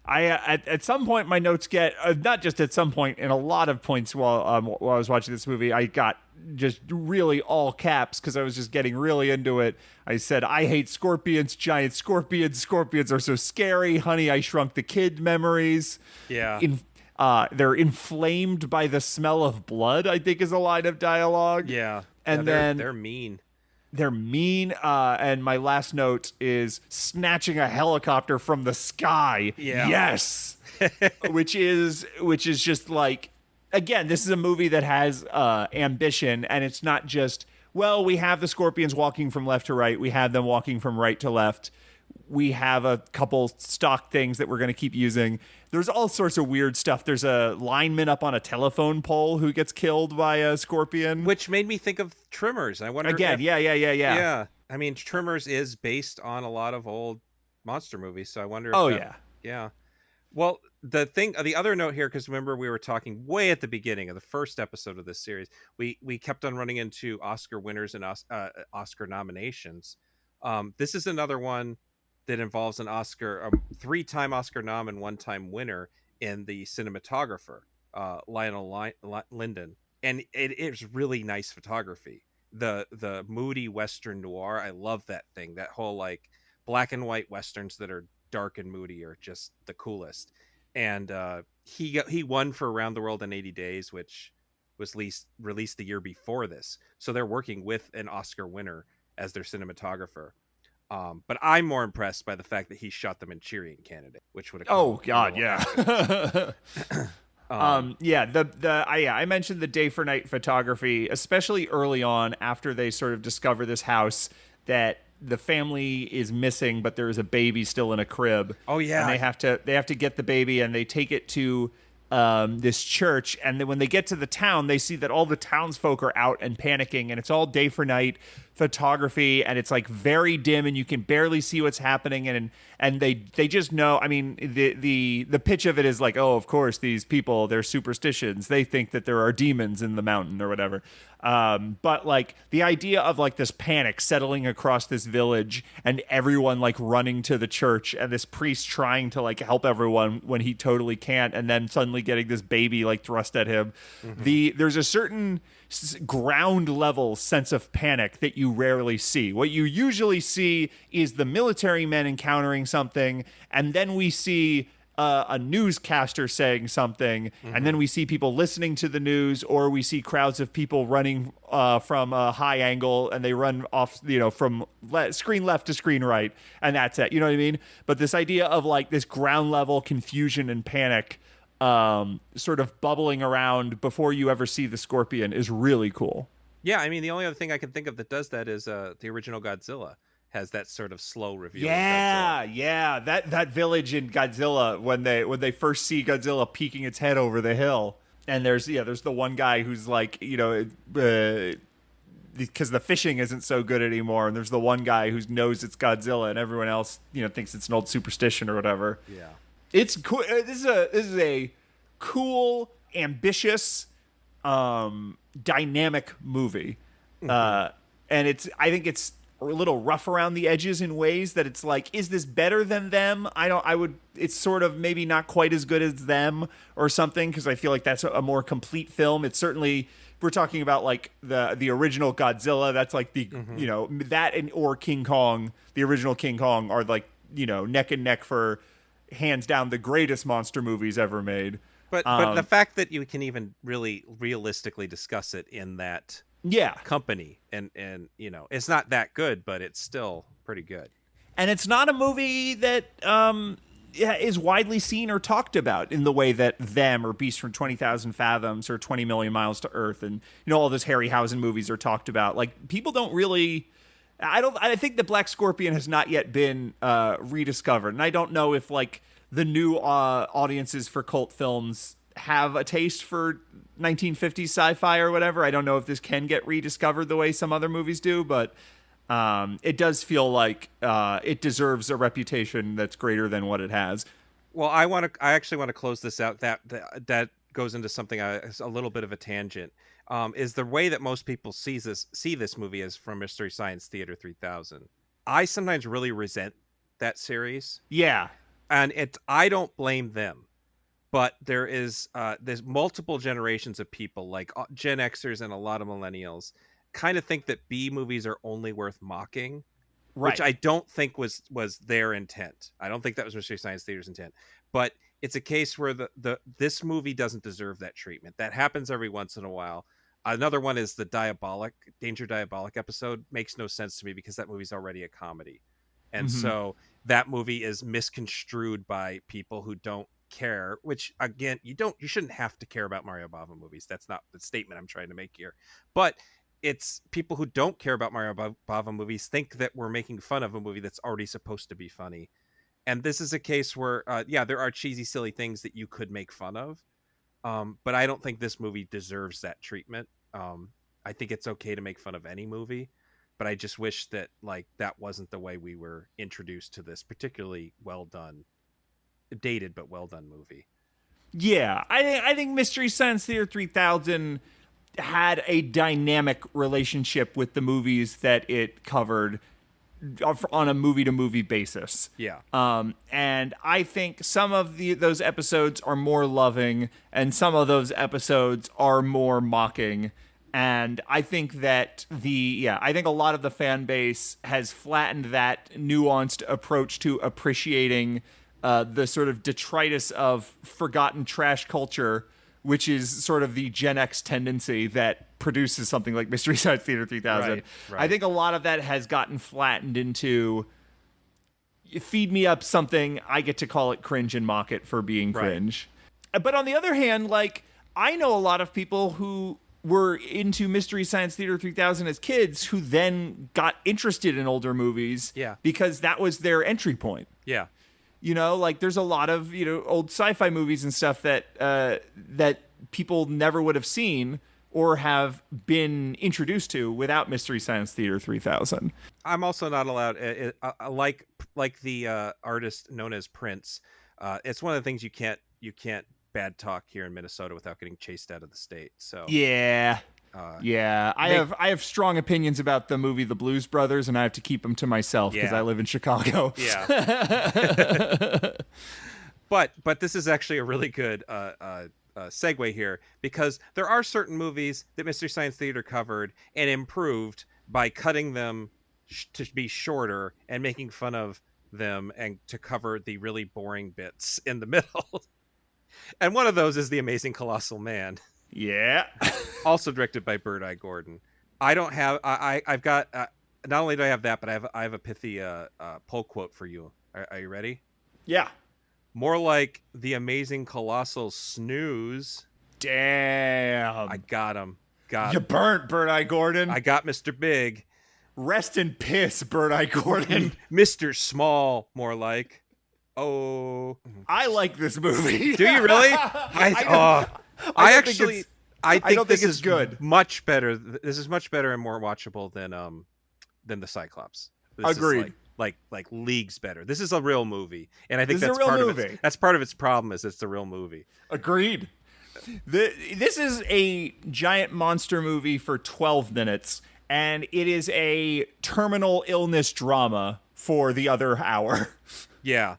I at some point my notes get not just at some point, in a lot of points while I was watching this movie, I got just really all caps because I was just getting really into it. I said, I hate scorpions, giant scorpions. Scorpions are so scary. Honey, I Shrunk the Kid memories. Yeah. They're inflamed by the smell of blood, I think is a line of dialogue. Yeah. And they're then mean. they're mean. And my last note is snatching a helicopter from the sky. Yeah. Yes. which is just like, again, this is a movie that has ambition, and it's not just, well, we have the scorpions walking from left to right. We have them walking from right to left. We have a couple stock things that we're going to keep using. There's all sorts of weird stuff. There's a lineman up on a telephone pole who gets killed by a scorpion. Which made me think of Tremors. I wonder Again, yeah. Yeah. I mean, Tremors is based on a lot of old monster movies, so I wonder if Yeah. Well, the other note here, because remember we were talking way at the beginning of the first episode of this series, we kept on running into Oscar winners and Oscar nominations. This is another one that involves an Oscar, 3-time Oscar nom and 1-time winner in the cinematographer, Lionel Linden, and it is really nice photography. The moody Western noir, I love that thing. That whole like black and white Westerns that are dark and moody are just the coolest. And he won for Around the World in 80 Days, which was released the year before this. So they're working with an Oscar winner as their cinematographer. But I'm more impressed by the fact that he shot the Manchurian Candidate, which would have. Oh God, yeah. I mentioned the day for night photography, especially early on after they sort of discover this house that the family is missing, but there is a baby still in a crib. Oh yeah, and they have to get the baby, and they take it to this church, and then when they get to the town, they see that all the townsfolk are out and panicking, and it's all day for night photography, and it's like very dim, and you can barely see what's happening, and they just know. I mean, the pitch of it is like, oh, of course, these people, their superstitions, they think that there are demons in the mountain or whatever. But like the idea of like this panic settling across this village and everyone like running to the church and this priest trying to like help everyone when he totally can't, and then suddenly getting this baby like thrust at him. Mm-hmm. There's a certain ground level sense of panic that you rarely see. What you usually see is the military men encountering something, and then we see a newscaster saying something, and then we see people listening to the news, or we see crowds of people running from a high angle, and they run off, from screen left to screen right, and that's it. You know what I mean? But this idea of like this ground level confusion and panic sort of bubbling around before you ever see the scorpion is really cool. Yeah, I mean, the only other thing I can think of that does that is the original Godzilla has that sort of slow reveal. Yeah. That village in Godzilla, when they first see Godzilla peeking its head over the hill, and there's the one guy who's like, because the fishing isn't so good anymore, and there's the one guy who knows it's Godzilla, and everyone else thinks it's an old superstition or whatever. Yeah, it's cool. This is a cool, ambitious, dynamic movie, and I think it's a little rough around the edges in ways that it's like, is this better than them? It's sort of maybe not quite as good as them or something, because I feel like that's a more complete film. It's certainly, we're talking about like the original Godzilla. That's like the, that or King Kong, the original King Kong are like, neck and neck for hands down the greatest monster movies ever made. But the fact that you can even really realistically discuss it in that company and it's not that good, but it's still pretty good. And it's not a movie that is widely seen or talked about in the way that Them or Beast from 20,000 Fathoms or 20 Million Miles to Earth and all those Harryhausen movies are talked about. Like, people don't really, I think the Black Scorpion has not yet been rediscovered, and I don't know if like the new audiences for cult films have a taste for 1950s sci-fi or whatever. I don't know if this can get rediscovered the way some other movies do, but it does feel like it deserves a reputation that's greater than what it has. Well, I actually want to close this out. That goes into something a little bit of a tangent. Is the way that most people see this movie is from Mystery Science Theater 3000. I sometimes really resent that series. Yeah. And I don't blame them, but there's multiple generations of people like Gen Xers and a lot of millennials kind of think that B movies are only worth mocking, Right. which I don't think was their intent. I don't think that was Mystery Science Theater's intent, but it's a case where this movie doesn't deserve that treatment. That happens every once in a while. Another one is the Danger Diabolic episode. Makes no sense to me because that movie's already a comedy. And so that movie is misconstrued by people who don't care, which again, you shouldn't have to care about Mario Bava movies. That's not the statement I'm trying to make here. But it's people who don't care about Mario Bava movies think that we're making fun of a movie that's already supposed to be funny. And this is a case where, there are cheesy, silly things that you could make fun of. But I don't think this movie deserves that treatment. I think it's okay to make fun of any movie. But I just wish that that wasn't the way we were introduced to this particularly well done, dated but well done movie. Yeah, I think Mystery Science Theater 3000 had a dynamic relationship with the movies that it covered on a movie to movie basis. Yeah. And I think some of those episodes are more loving, and some of those episodes are more mocking. And I think that I think a lot of the fan base has flattened that nuanced approach to appreciating the sort of detritus of forgotten trash culture, which is sort of the Gen X tendency that produces something like Mystery Science Theater 3000. Right. I think a lot of that has gotten flattened into feed me up something, I get to call it cringe and mock it for being cringe. But on the other hand, I know a lot of people who were into Mystery Science Theater 3000 as kids who then got interested in older movies because that was their entry point. Yeah. There's a lot of, old sci-fi movies and stuff that that people never would have seen or have been introduced to without Mystery Science Theater 3000. I'm also not allowed, like the artist known as Prince. It's one of the things you can't bad talk here in Minnesota without getting chased out of the state. So I have strong opinions about the movie The Blues Brothers, and I have to keep them to myself because I live in Chicago. Yeah. but this is actually a really good segue here, because there are certain movies that Mystery Science Theater covered and improved by cutting them to be shorter and making fun of them and to cover the really boring bits in the middle. And one of those is The Amazing Colossal Man. Yeah. Also directed by Bert I. Gordon. I don't have, I've got, not only do I have that, but I have a pithy poll quote for you. Are you ready? Yeah. More like The Amazing Colossal Snooze. Damn. I got him. You burnt, Bert I. Gordon. I got Mr. Big. Rest in piss, Bert I. Gordon. Mr. Small, more like. Oh. I like this movie. Do you really? I think this is good. Much better. This is much better and more watchable than the Cyclops. This Agreed. Is like leagues better. This is a real movie, and I think that's part of it. That's part of its problem is it's a real movie. Agreed. This is a giant monster movie for 12 minutes, and it is a terminal illness drama for the other hour. Yeah.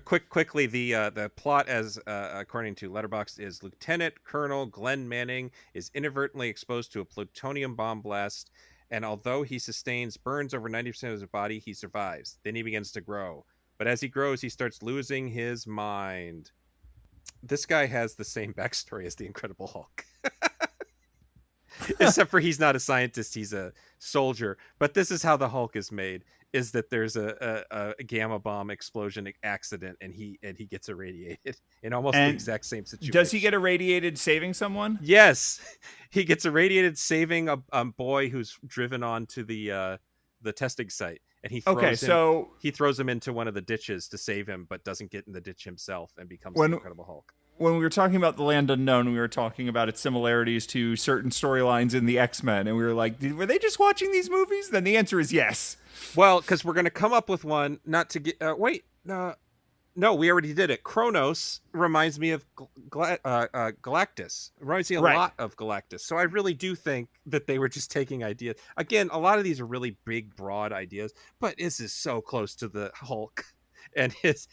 Quickly, the plot, as according to Letterboxd, is Lieutenant Colonel Glenn Manning is inadvertently exposed to a plutonium bomb blast, and although he sustains burns over 90% of his body, he survives. Then he begins to grow. But as he grows, he starts losing his mind. This guy has the same backstory as the Incredible Hulk. Except for he's not a scientist, he's a soldier. But this is how the Hulk is made, is that there's a gamma bomb explosion accident, and he gets irradiated in almost the exact same situation. Does he get irradiated saving someone? Yes. He gets irradiated saving a boy who's driven onto the testing site, and he throws him into one of the ditches to save him, but doesn't get in the ditch himself and becomes the Incredible Hulk. when we were talking about the Land Unknown, we were talking about its similarities to certain storylines in the X-Men, and we were like, were they just watching these movies? Then the answer is yes. Well, because we're going to come up with one, not to get, wait, no, we already did it. Kronos reminds me of Galactus. Reminds me a Right. lot of Galactus. So I really do think that they were just taking ideas. Again, a lot of these are really big, broad ideas, but this is so close to the Hulk and his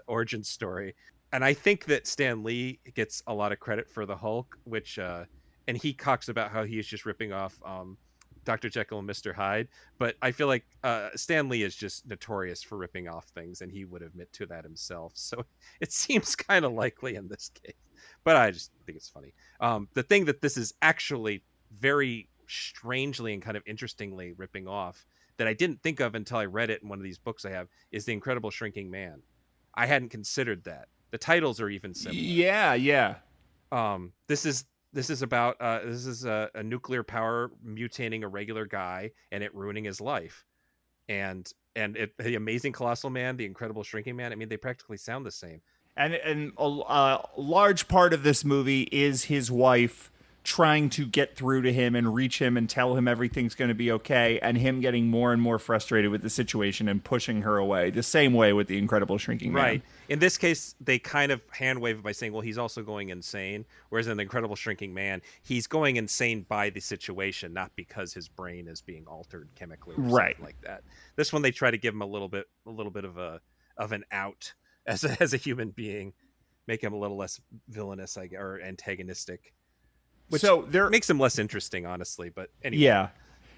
origin story. And I think that Stan Lee gets a lot of credit for the Hulk, which and he talks about how he is just ripping off Dr. Jekyll and Mr. Hyde, but I feel like Stan Lee is just notorious for ripping off things, and he would admit to that himself. So it seems kind of likely in this case, but I just think it's funny. The thing that this is actually very strangely and kind of interestingly ripping off that I didn't think of until I read it in one of these books I have is The Incredible Shrinking Man. I hadn't considered that. The titles are even similar. Yeah. This is about a nuclear power mutating a regular guy and it ruining his life, and the Amazing Colossal Man, the Incredible Shrinking Man. I mean, they practically sound the same. And a large part of this movie is his wife trying to get through to him and reach him and tell him everything's going to be okay, and him getting more and more frustrated with the situation and pushing her away. The same way with the Incredible Shrinking Man. Right. In this case, they kind of hand wave it by saying, well, he's also going insane. Whereas in The Incredible Shrinking Man, he's going insane by the situation, not because his brain is being altered chemically or something like that. This one, they try to give him a little bit of an out as a human being, make him a little less villainous, or antagonistic. Which makes him less interesting, honestly. But anyway. Yeah.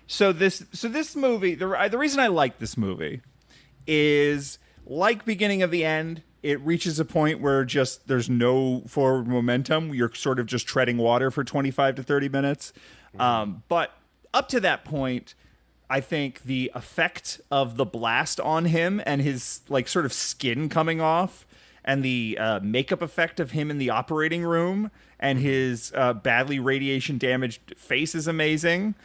So this movie, the reason I like this movie is, like Beginning of the End, it reaches a point where just there's no forward momentum. You're sort of just treading water for 25 to 30 minutes. But up to that point, I think the effect of the blast on him and his like sort of skin coming off, and the makeup effect of him in the operating room and his badly radiation damaged face is amazing.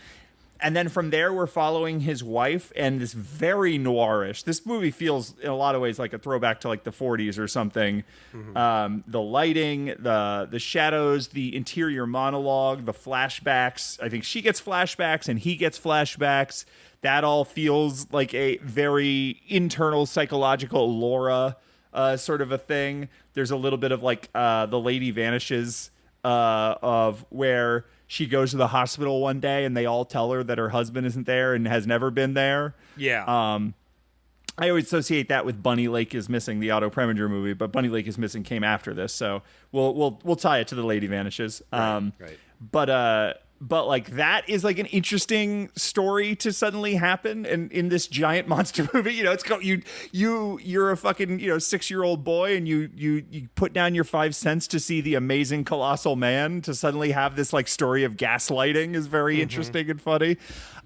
And then from there, we're following his wife and this very noirish. This movie feels in a lot of ways like a throwback to like the 40s or something. The lighting, the shadows, the interior monologue, the flashbacks. I think she gets flashbacks and he gets flashbacks. That all feels like a very internal psychological Laura sort of a thing. There's a little bit of like The Lady Vanishes of where she goes to the hospital one day and they all tell her that her husband isn't there and has never been there. Yeah. I always associate that with Bunny Lake is Missing, the Otto Preminger movie, but Bunny Lake is Missing came after this, so we'll tie it to The Lady Vanishes. Right. But like that is like an interesting story to suddenly happen in this giant monster movie. You know, it's got you're a fucking 6-year-old boy and you put down your 5 cents to see The Amazing Colossal Man. To suddenly have this like story of gaslighting is very interesting and funny.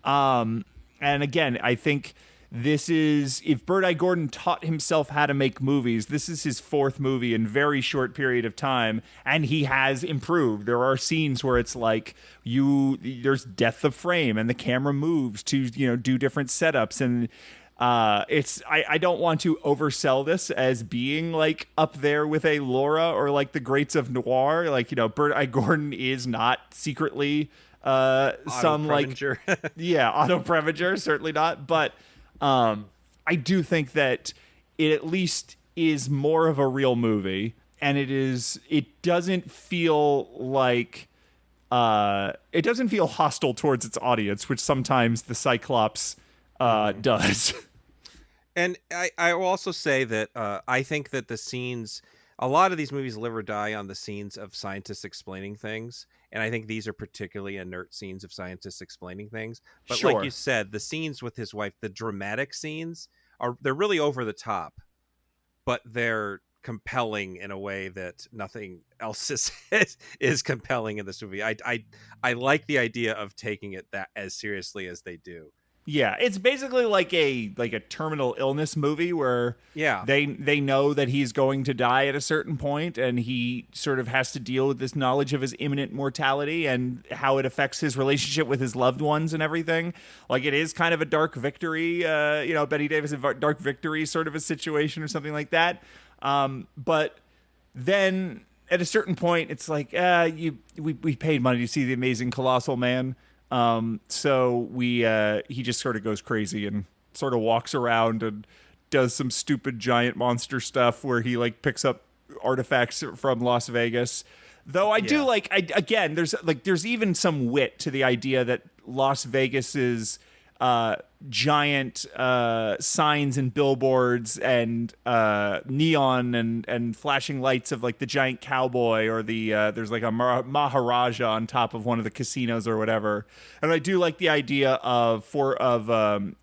And again, I think this is, if Bert I. Gordon taught himself how to make movies, this is his 4th movie in very short period of time, and he has improved. There are scenes where it's like there's depth of frame and the camera moves to do different setups, and I don't want to oversell this as being like up there with a Laura or like the greats of noir. Like Bert I. Gordon is not secretly some like Otto Preminger, certainly not, but I do think that it at least is more of a real movie, and it doesn't feel like it doesn't feel hostile towards its audience, which sometimes the Cyclops does. And I will also say that I think that a lot of these movies live or die on the scenes of scientists explaining things. And I think these are particularly inert scenes of scientists explaining things. But like you said, the scenes with his wife, the dramatic scenes, they're really over the top, but they're compelling in a way that nothing else is compelling in this movie. I like the idea of taking it that as seriously as they do. Yeah, it's basically like a terminal illness movie where they know that he's going to die at a certain point, and he sort of has to deal with this knowledge of his imminent mortality and how it affects his relationship with his loved ones and everything. Like, it is kind of a dark victory, Bette Davis, a dark victory sort of a situation or something like that. But then at a certain point, it's like, we paid money to see the Amazing Colossal Man. So he just sort of goes crazy and sort of walks around and does some stupid giant monster stuff where he like picks up artifacts from Las Vegas. Though I do like, again, there's even some wit to the idea that Las Vegas's giant signs and billboards and neon and flashing lights of like the giant cowboy or the there's like a Maharaja on top of one of the casinos or whatever. And I do like the idea of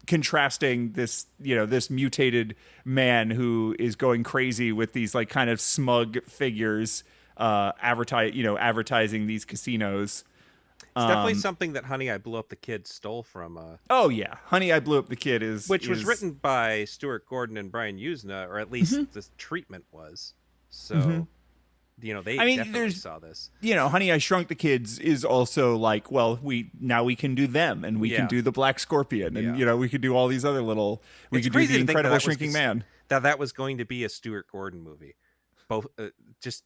contrasting this, this mutated man who is going crazy with these like kind of smug figures advertising these casinos. It's definitely something that Honey, I Blew Up the Kid stole from. Oh yeah, Honey, I Blew Up the Kid which was written by Stuart Gordon and Brian Usna, or at least the treatment was. So, they definitely saw this. Honey, I Shrunk the Kids is also like, well, we can do them, and we can do the Black Scorpion, and we could do all these other little. We could do the Incredible Shrinking Man. That was going to be a Stuart Gordon movie. Both just.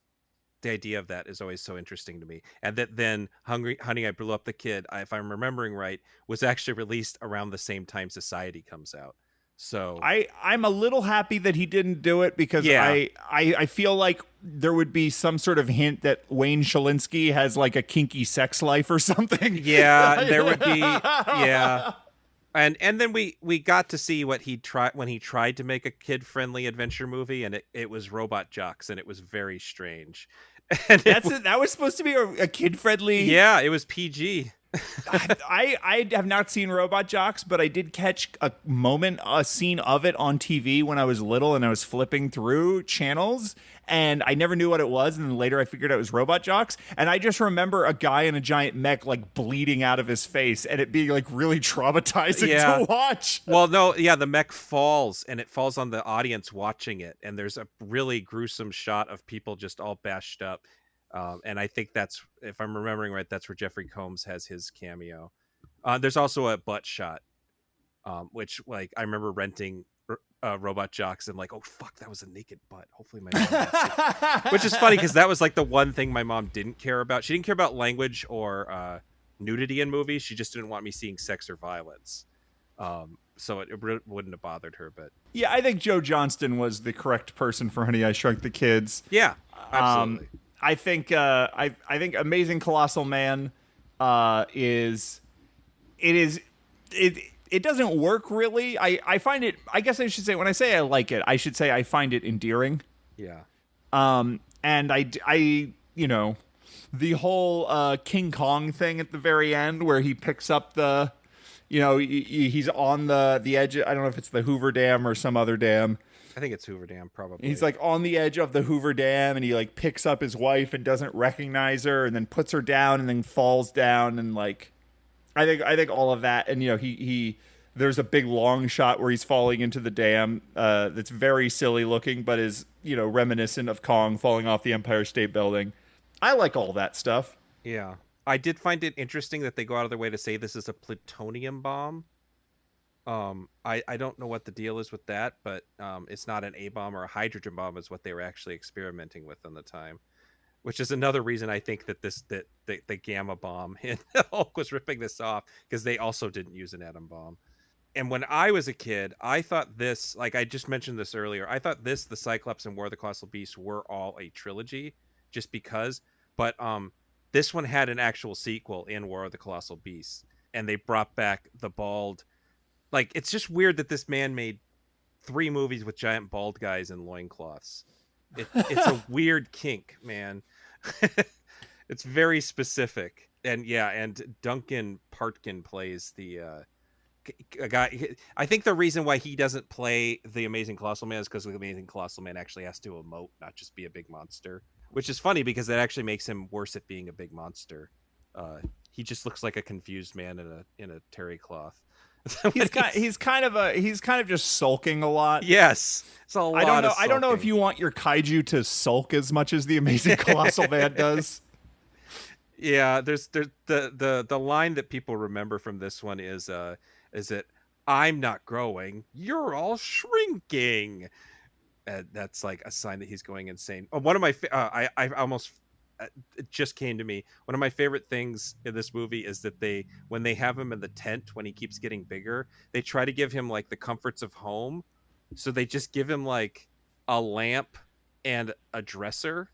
The idea of that is always so interesting to me, and that then Honey, I Blew Up the Kid, if I'm remembering right, was actually released around the same time Society comes out. So I'm a little happy that he didn't do it because I feel like there would be some sort of hint that Wayne Shalinsky has like a kinky sex life or something. Yeah, there would be. Yeah. And then we got to see what he tried when he tried to make a kid-friendly adventure movie, and it was Robot Jocks, and it was very strange. And that was supposed to be a kid-friendly. Yeah, it was PG. I have not seen Robot Jocks, but I did catch a scene of it on TV when I was little, and I was flipping through channels, and I never knew what it was, and then later I figured out it was Robot Jocks, and I just remember a guy in a giant mech like bleeding out of his face, and it being like really traumatizing to watch. Well, no, the mech falls, and it falls on the audience watching it, and there's a really gruesome shot of people just all bashed up. And I think that's, if I'm remembering right, that's where Jeffrey Combs has his cameo. There's also a butt shot, which like I remember renting Robot Jocks and like, oh fuck, that was a naked butt. Hopefully my mom didn't see it. Which is funny because that was like the one thing my mom didn't care about. She didn't care about language or nudity in movies. She just didn't want me seeing sex or violence. So it wouldn't have bothered her. But yeah, I think Joe Johnston was the correct person for Honey, I Shrunk the Kids. Yeah, absolutely. I think Amazing Colossal Man it doesn't work really. I find it, I guess I should say, when I say I like it, I should say I find it endearing. Yeah. And I the whole King Kong thing at the very end where he picks up the he's on the edge. I don't know if it's the Hoover Dam or some other dam. I think it's Hoover Dam, probably. He's like on the edge of the Hoover Dam, and he like picks up his wife and doesn't recognize her, and then puts her down, and then falls down, and like, I think all of that, and he there's a big long shot where he's falling into the dam, that's very silly looking, but is reminiscent of Kong falling off the Empire State Building. I like all that stuff. Yeah, I did find it interesting that they go out of their way to say this is a plutonium bomb. I don't know what the deal is with that, but it's not an A bomb or a hydrogen bomb is what they were actually experimenting with in the time, which is another reason I think that the gamma bomb in Hulk was ripping this off, because they also didn't use an atom bomb. And when I was a kid, I thought this, like I just mentioned this earlier, I thought this, the Cyclops and War of the Colossal Beast were all a trilogy just because, but this one had an actual sequel in War of the Colossal Beast, and they brought back the bald. Like, it's just weird that this man made 3 movies with giant bald guys in loincloths. It's a weird kink, man. It's very specific. And yeah, and Duncan Partkin plays the guy. I think the reason why he doesn't play the Amazing Colossal Man is because the Amazing Colossal Man actually has to emote, not just be a big monster. Which is funny because that actually makes him worse at being a big monster. He just looks like a confused man in a terry cloth. he's kind of just sulking a lot. Yes, it's a lot. I don't know if you want your kaiju to sulk as much as the Amazing Colossal Man does. Yeah, there's the line that people remember from this one is that I'm not growing, you're all shrinking. that's like a sign that he's going insane. One of my I almost it just came to me. One of my favorite things in this movie is that when they have him in the tent when he keeps getting bigger, they try to give him like the comforts of home. So they just give him like a lamp and a dresser.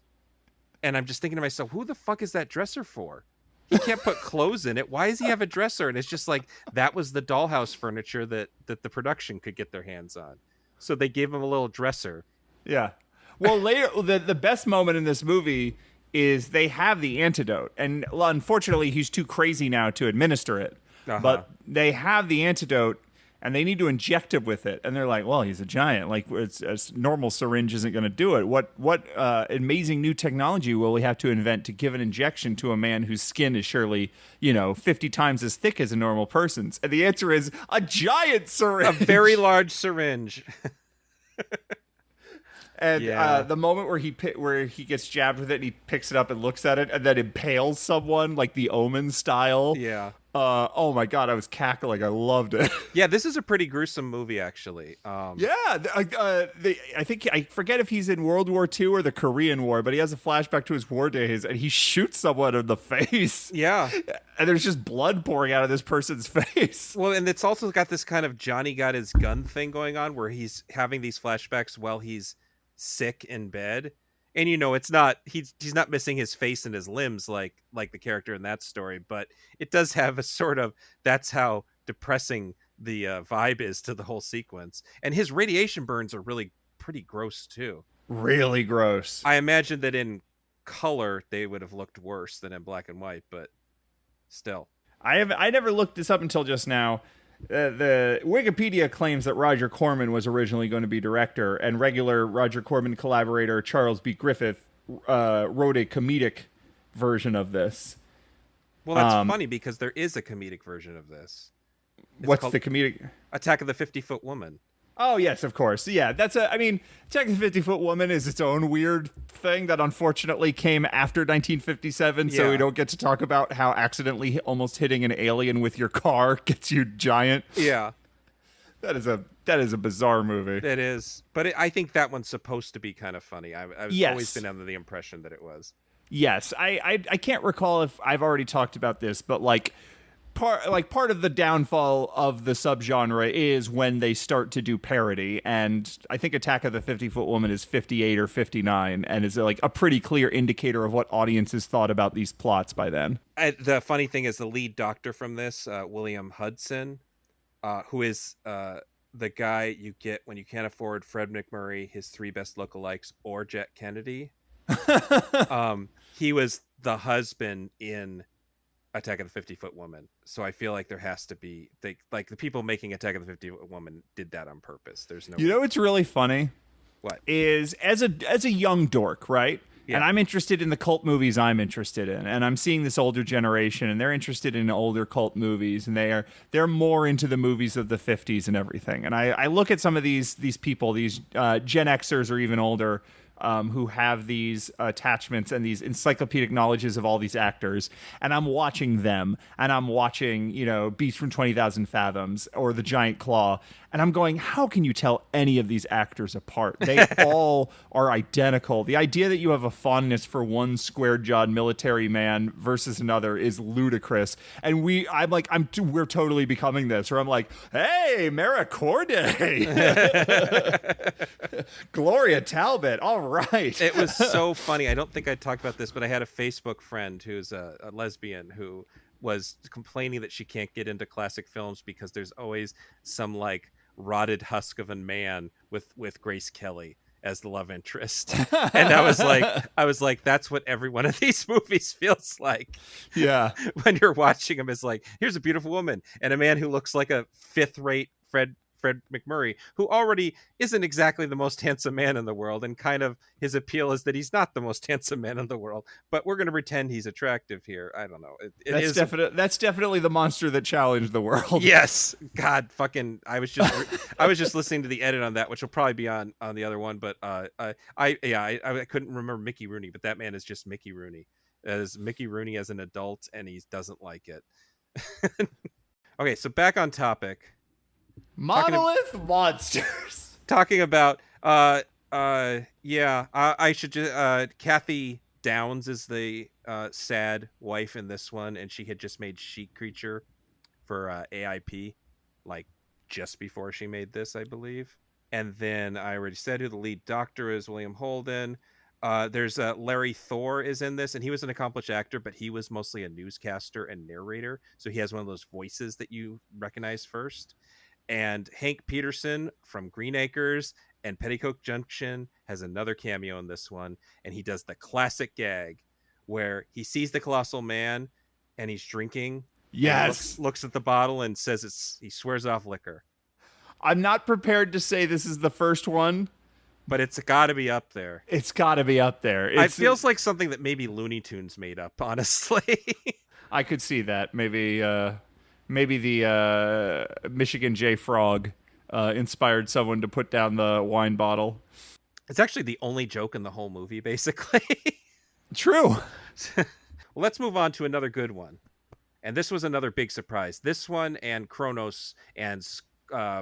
And I'm just thinking to myself, who the fuck is that dresser for? He can't put clothes in it. Why does he have a dresser? And it's just like that was the dollhouse furniture that the production could get their hands on. So they gave him a little dresser. Yeah. Well, later, the best moment in this movie is they have the antidote. And unfortunately, he's too crazy now to administer it. Uh-huh. But they have the antidote, and they need to inject him with it. And they're like, well, he's a giant. Like, a normal syringe isn't going to do it. What amazing new technology will we have to invent to give an injection to a man whose skin is surely, 50 times as thick as a normal person's? And the answer is a giant syringe. A very large syringe. And the moment where he gets jabbed with it and he picks it up and looks at it and then impales someone like the Omen style. Yeah. Oh my God, I was cackling. I loved it. Yeah, this is a pretty gruesome movie, actually. I think I forget if he's in World War II or the Korean War, but he has a flashback to his war days and he shoots someone in the face. Yeah. And there's just blood pouring out of this person's face. Well, and it's also got this kind of Johnny got his gun thing going on where he's having these flashbacks while he's sick in bed. And it's not he's not missing his face and his limbs like the character in that story, but it does have a sort of that's how depressing the vibe is to the whole sequence. And his radiation burns are really pretty gross too. Really gross. I imagine that in color they would have looked worse than in black and white, but still. I never looked this up until just now. The Wikipedia claims that Roger Corman was originally going to be director, and regular Roger Corman collaborator Charles B. Griffith wrote a comedic version of this. Well, that's funny because there is a comedic version of this. What's the comedic? Attack of the 50-Foot Woman. Oh, yes, of course. Yeah, Attack of the 50-Foot Woman is its own weird thing that unfortunately came after 1957, so we don't get to talk about how accidentally almost hitting an alien with your car gets you giant. Yeah. That is a bizarre movie. It is. But I think that one's supposed to be kind of funny. I've always been under the impression that it was. Yes. I can't recall if I've already talked about this, but part of the downfall of the subgenre is when they start to do parody, and I think Attack of the 50-Foot Woman is 58 or 59 and is like a pretty clear indicator of what audiences thought about these plots by then. The funny thing is the lead doctor from this, William Hudson, who is the guy you get when you can't afford Fred McMurray, his three best lookalikes, or Jet Kennedy. He was the husband in Attack of the 50-Foot Woman, so I feel like there has to be the people making Attack of the 50-Foot Woman did that on purpose. There's no. What's really funny? What is as a young dork, right? Yeah. And I'm interested in the cult movies I'm interested in, and I'm seeing this older generation, and they're interested in older cult movies, and they're more into the movies of the 50s and everything. And I look at some of these people, these Gen Xers or even older. Who have these attachments and these encyclopedic knowledges of all these actors, and I'm watching them, and I'm watching, Beast from 20,000 Fathoms or The Giant Claw, and I'm going, how can you tell any of these actors apart? They all are identical. The idea that you have a fondness for one square-jawed military man versus another is ludicrous. And we're totally becoming this. Or I'm like, hey, Mara Corday, Gloria Talbot. All right. It was so funny. I don't think I talked about this, but I had a Facebook friend who's a lesbian who was complaining that she can't get into classic films because there's always some rotted husk of a man with Grace Kelly as the love interest. And I was like, that's what every one of these movies feels like. Yeah. When you're watching them, is like, here's a beautiful woman and a man who looks like a fifth-rate Fred McMurray, who already isn't exactly the most handsome man in the world, and kind of his appeal is that he's not the most handsome man in the world, but we're going to pretend he's attractive here. I don't know. That's definitely the monster that challenged the world. Yes. God, fucking. I was just listening to the edit on that, which will probably be on the other one. But I couldn't remember Mickey Rooney, but that man is just Mickey Rooney, as Mickey Rooney as an adult, and he doesn't like it. Okay, so back on topic. Monolith Monsters. Talking about Yeah. I should just. Kathy Downs is the sad wife in this one, and she had just made Sheet Creature for AIP, like just before she made this, I believe. And then I already said who the lead doctor is, William Holden. There's Larry Thor is in this, and he was an accomplished actor, but he was mostly a newscaster and narrator, so he has one of those voices that you recognize first. And Hank Peterson from Green Acres and Petticoat Junction has another cameo in this one, and he does the classic gag where he sees the colossal man and he's drinking. Yes. Looks at the bottle and says he swears off liquor. I'm not prepared to say this is the first one, but it's got to be up there. It's got to be up there. It feels like something that maybe Looney Tunes made up, honestly. I could see that. Maybe the Michigan J. Frog inspired someone to put down the wine bottle. It's actually the only joke in the whole movie, basically. True. Well, let's move on to another good one. And this was another big surprise. This one and Kronos and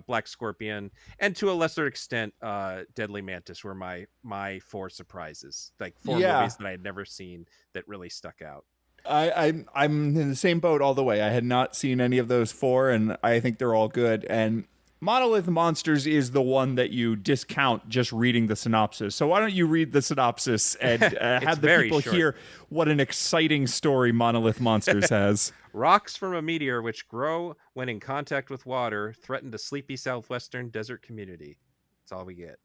Black Scorpion, and to a lesser extent, Deadly Mantis were my four surprises. Like four movies that I had never seen that really stuck out. I'm in the same boat all the way. I had not seen any of those four, and I think they're all good. And Monolith Monsters is the one that you discount just reading the synopsis. So why don't you read the synopsis and have the people hear what an exciting story Monolith Monsters has. Rocks from a meteor which grow when in contact with water threaten a sleepy southwestern desert community. That's all we get.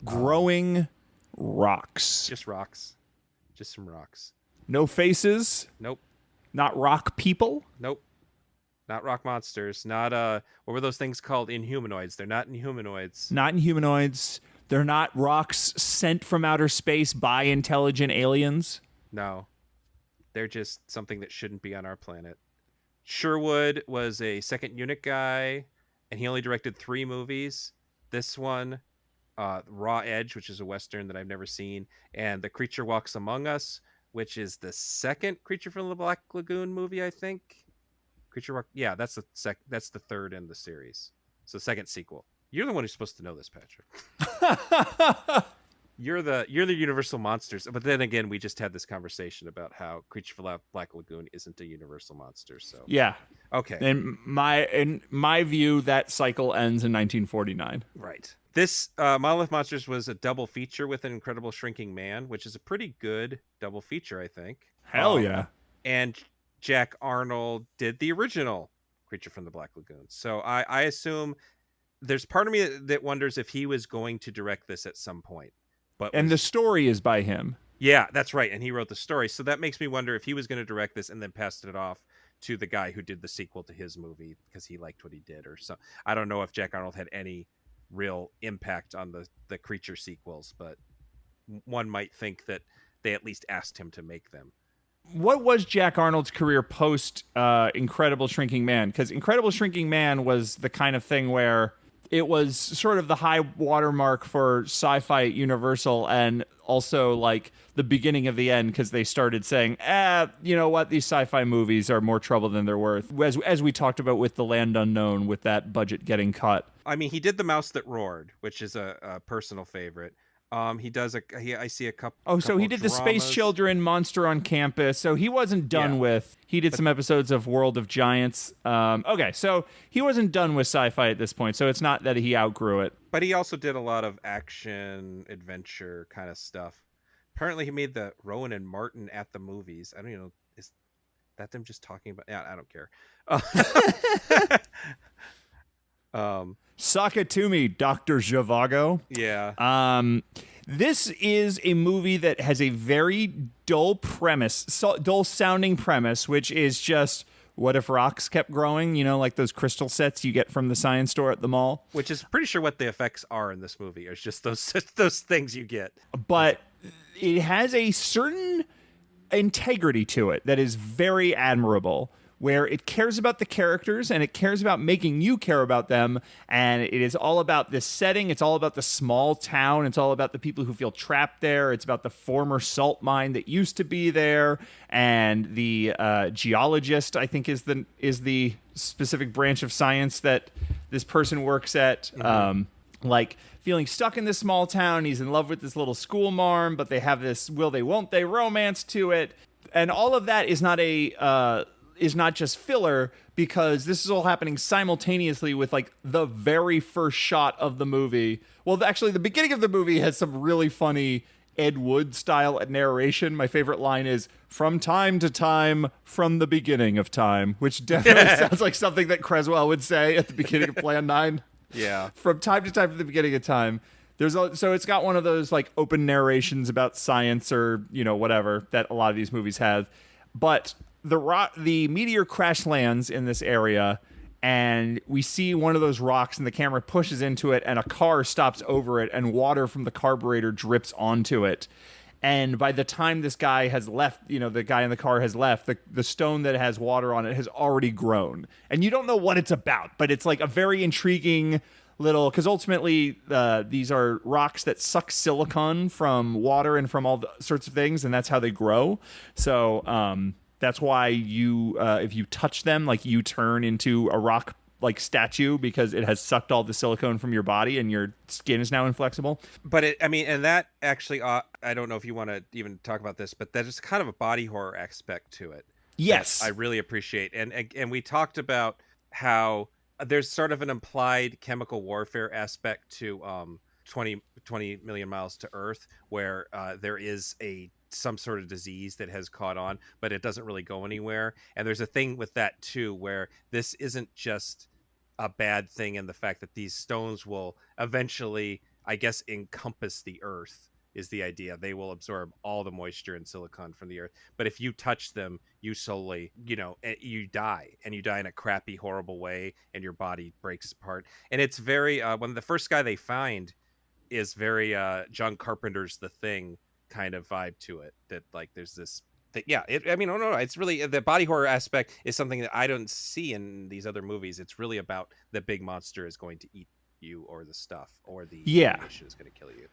Growing rocks. Just rocks. Just some rocks. No faces. Nope. Not rock people. Nope. Not rock monsters. Not what were those things called? Inhumanoids. They're not inhumanoids. Not inhumanoids. They're not rocks sent from outer space by intelligent aliens. No. They're just something that shouldn't be on our planet. Sherwood was a second unit guy, and he only directed 3 movies. This one, Raw Edge, which is a Western that I've never seen, and The Creature Walks Among Us, which is the second Creature from the Black Lagoon movie, I think. Yeah, that's the third in the series. So second sequel. You're the one who's supposed to know this, Patrick. You're the Universal Monsters, but then again, we just had this conversation about how Creature from the Black Lagoon isn't a Universal Monster. So yeah, okay. In my view, that cycle ends in 1949. Right. This Monolith Monsters was a double feature with An Incredible Shrinking Man, which is a pretty good double feature, I think. Hell yeah! And Jack Arnold did the original Creature from the Black Lagoon. So I assume there's part of me that wonders if he was going to direct this at some point. And the story is by him. Yeah, that's right. And he wrote the story. So that makes me wonder if he was going to direct this and then passed it off to the guy who did the sequel to his movie because he liked what he did or so. I don't know if Jack Arnold had any real impact on the Creature sequels, but one might think that they at least asked him to make them. What was Jack Arnold's career post Incredible Shrinking Man? Because Incredible Shrinking Man was the kind of thing where it was sort of the high watermark for sci-fi at Universal, and also like the beginning of the end because they started saying, you know what, these sci-fi movies are more trouble than they're worth. As we talked about with The Land Unknown, with that budget getting cut. I mean, he did The Mouse That Roared, which is a personal favorite. He does I see a couple. Oh, so he did dramas. The Space Children, Monster on Campus. So he wasn't done with. He did some episodes of World of Giants. Okay, so he wasn't done with sci-fi at this point. So it's not that he outgrew it. But he also did a lot of action, adventure kind of stuff. Apparently, he made the Rowan and Martin at the movies. I don't even know. Is that them just talking about? Yeah, I don't care. Suck it to me, Dr. Zhivago. Yeah. This is a movie that has a very dull premise, dull sounding premise, which is just what if rocks kept growing, you know, like those crystal sets you get from the science store at the mall. Which is pretty sure what the effects are in this movie. It's just those things you get. But it has a certain integrity to it that is very admirable, where it cares about the characters and it cares about making you care about them. And it is all about this setting. It's all about the small town. It's all about the people who feel trapped there. It's about the former salt mine that used to be there. And the geologist, I think, is the specific branch of science that this person works at. Mm-hmm. like feeling stuck in this small town. He's in love with this little school marm, but they have this will they won't they romance to it, and all of that is not just filler, because this is all happening simultaneously with like the very first shot of the movie. Well, actually, the beginning of the movie has some really funny Ed Wood style narration. My favorite line is "from time to time, from the beginning of time," which definitely sounds like something that Creswell would say at the beginning of Plan 9. Yeah. From time to time, from the beginning of time. So it's got one of those like open narrations about science or, whatever that a lot of these movies have. But the meteor crash lands in this area, and we see one of those rocks, and the camera pushes into it, and a car stops over it, and water from the carburetor drips onto it. And by the time this guy has left, the guy in the car has left, the stone that has water on it has already grown. And you don't know what it's about, but it's like a very intriguing little, because ultimately these are rocks that suck silicon from water and from all the sorts of things, and that's how they grow. So that's why if you touch them, like you turn into a rock like statue, because it has sucked all the silicone from your body and your skin is now inflexible. But and that actually, I don't know if you want to even talk about this, but that is kind of a body horror aspect to it. Yes, I really appreciate. And we talked about how there's sort of an implied chemical warfare aspect to 20 million miles to Earth, where there is some sort of disease that has caught on, but it doesn't really go anywhere. And there's a thing with that too, where this isn't just a bad thing in the fact that these stones will eventually, I guess, encompass the Earth is the idea. They will absorb all the moisture and silicon from the Earth. But if you touch them, you slowly, you die, and you die in a crappy, horrible way, and your body breaks apart. And it's very, when the first guy they find is very John Carpenter's The Thing kind of vibe to it, that like there's this no, it's really, the body horror aspect is something that I don't see in these other movies. It's really about the big monster is going to eat you, or the stuff, or the ammunition is going to kill you.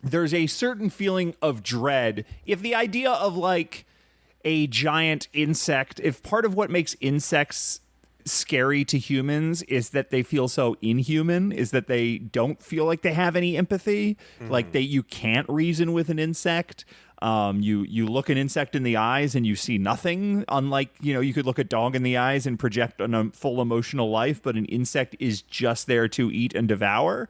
There's a certain feeling of dread. If the idea of like a giant insect, if part of what makes insects scary to humans is that they feel so inhuman, is that they don't feel like they have any empathy, like you can't reason with an insect. You look an insect in the eyes and you see nothing, unlike, you could look a dog in the eyes and project a full emotional life, but an insect is just there to eat and devour.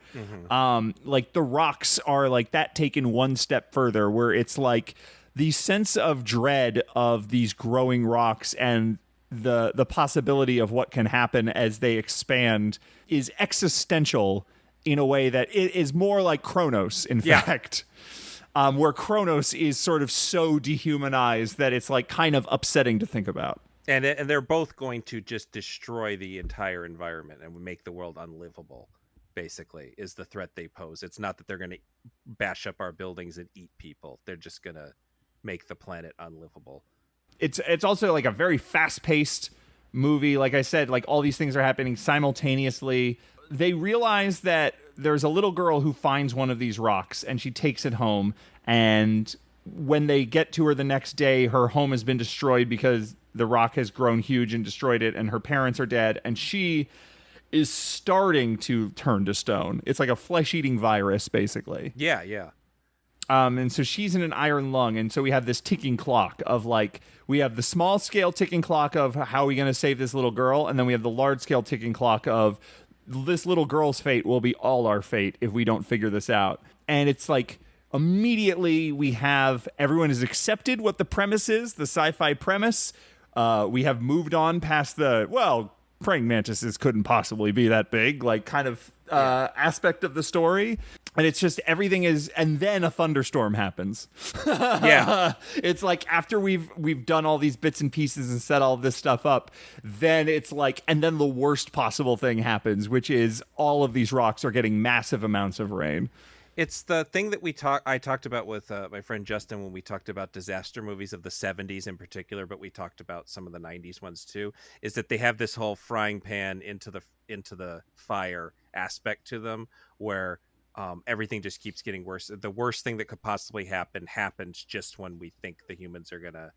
Like the rocks are like that taken one step further, where it's like the sense of dread of these growing rocks and the possibility of what can happen as they expand is existential in a way that it is more like Kronos, in fact. Where Kronos is sort of so dehumanized that it's like kind of upsetting to think about. And they're both going to just destroy the entire environment and make the world unlivable, basically, is the threat they pose. It's not that they're going to bash up our buildings and eat people. They're just going to make the planet unlivable. It's also like a very fast-paced movie. Like I said, like all these things are happening simultaneously. They realize that there's a little girl who finds one of these rocks, and she takes it home. And when they get to her the next day, her home has been destroyed because the rock has grown huge and destroyed it, and her parents are dead, and she is starting to turn to stone. It's like a flesh-eating virus, basically. Yeah, yeah. And so she's in an iron lung, and so we have this ticking clock of like, we have the small-scale ticking clock of how are we going to save this little girl, and then we have the large-scale ticking clock of this little girl's fate will be all our fate if we don't figure this out. And it's like immediately we have everyone has accepted what the premise is, the sci-fi premise. We have moved on past praying mantises couldn't possibly be that big, like kind of aspect of the story. And it's just everything is, and then a thunderstorm happens. Yeah. It's like after we've done all these bits and pieces and set all this stuff up, then it's like, and then the worst possible thing happens, which is all of these rocks are getting massive amounts of rain. It's the thing that I talked about with my friend Justin when we talked about disaster movies of the 70s in particular, but we talked about some of the 90s ones too, is that they have this whole frying pan into the fire aspect to them, where everything just keeps getting worse. The worst thing that could possibly happen happens just when we think the humans are gonna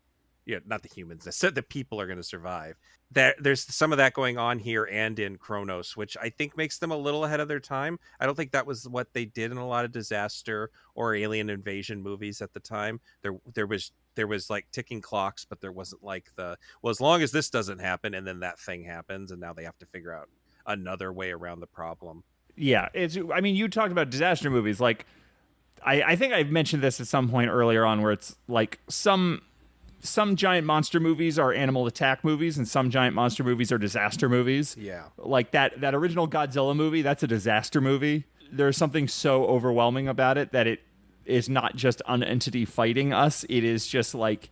not the humans, the people are going to survive. There's some of that going on here and in Kronos, which I think makes them a little ahead of their time. I don't think that was what they did in a lot of disaster or alien invasion movies at the time. There was like ticking clocks, but there wasn't like as long as this doesn't happen, and then that thing happens, and now they have to figure out another way around the problem. Yeah, I mean, you talked about disaster movies. Like, I think I've mentioned this at some point earlier on, where it's like some giant monster movies are animal attack movies, and some giant monster movies are disaster movies. Yeah, like that original Godzilla movie, that's a disaster movie. There's something so overwhelming about it that it is not just an entity fighting us. It is just like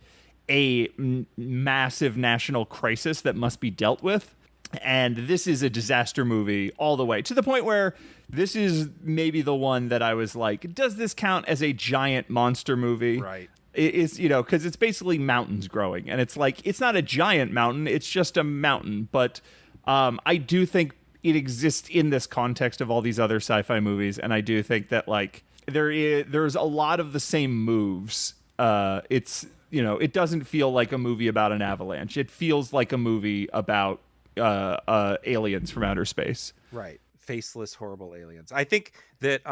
a massive national crisis that must be dealt with. And this is a disaster movie all the way, to the point where this is maybe the one that I was like, does this count as a giant monster movie? right. It is, because it's basically mountains growing, and it's like, it's not a giant mountain, it's just a mountain. But I do think it exists in this context of all these other sci-fi movies, and I do think that like there's a lot of the same moves. It's it doesn't feel like a movie about an avalanche. It feels like a movie about aliens from outer space. Right. Faceless, horrible aliens. I think that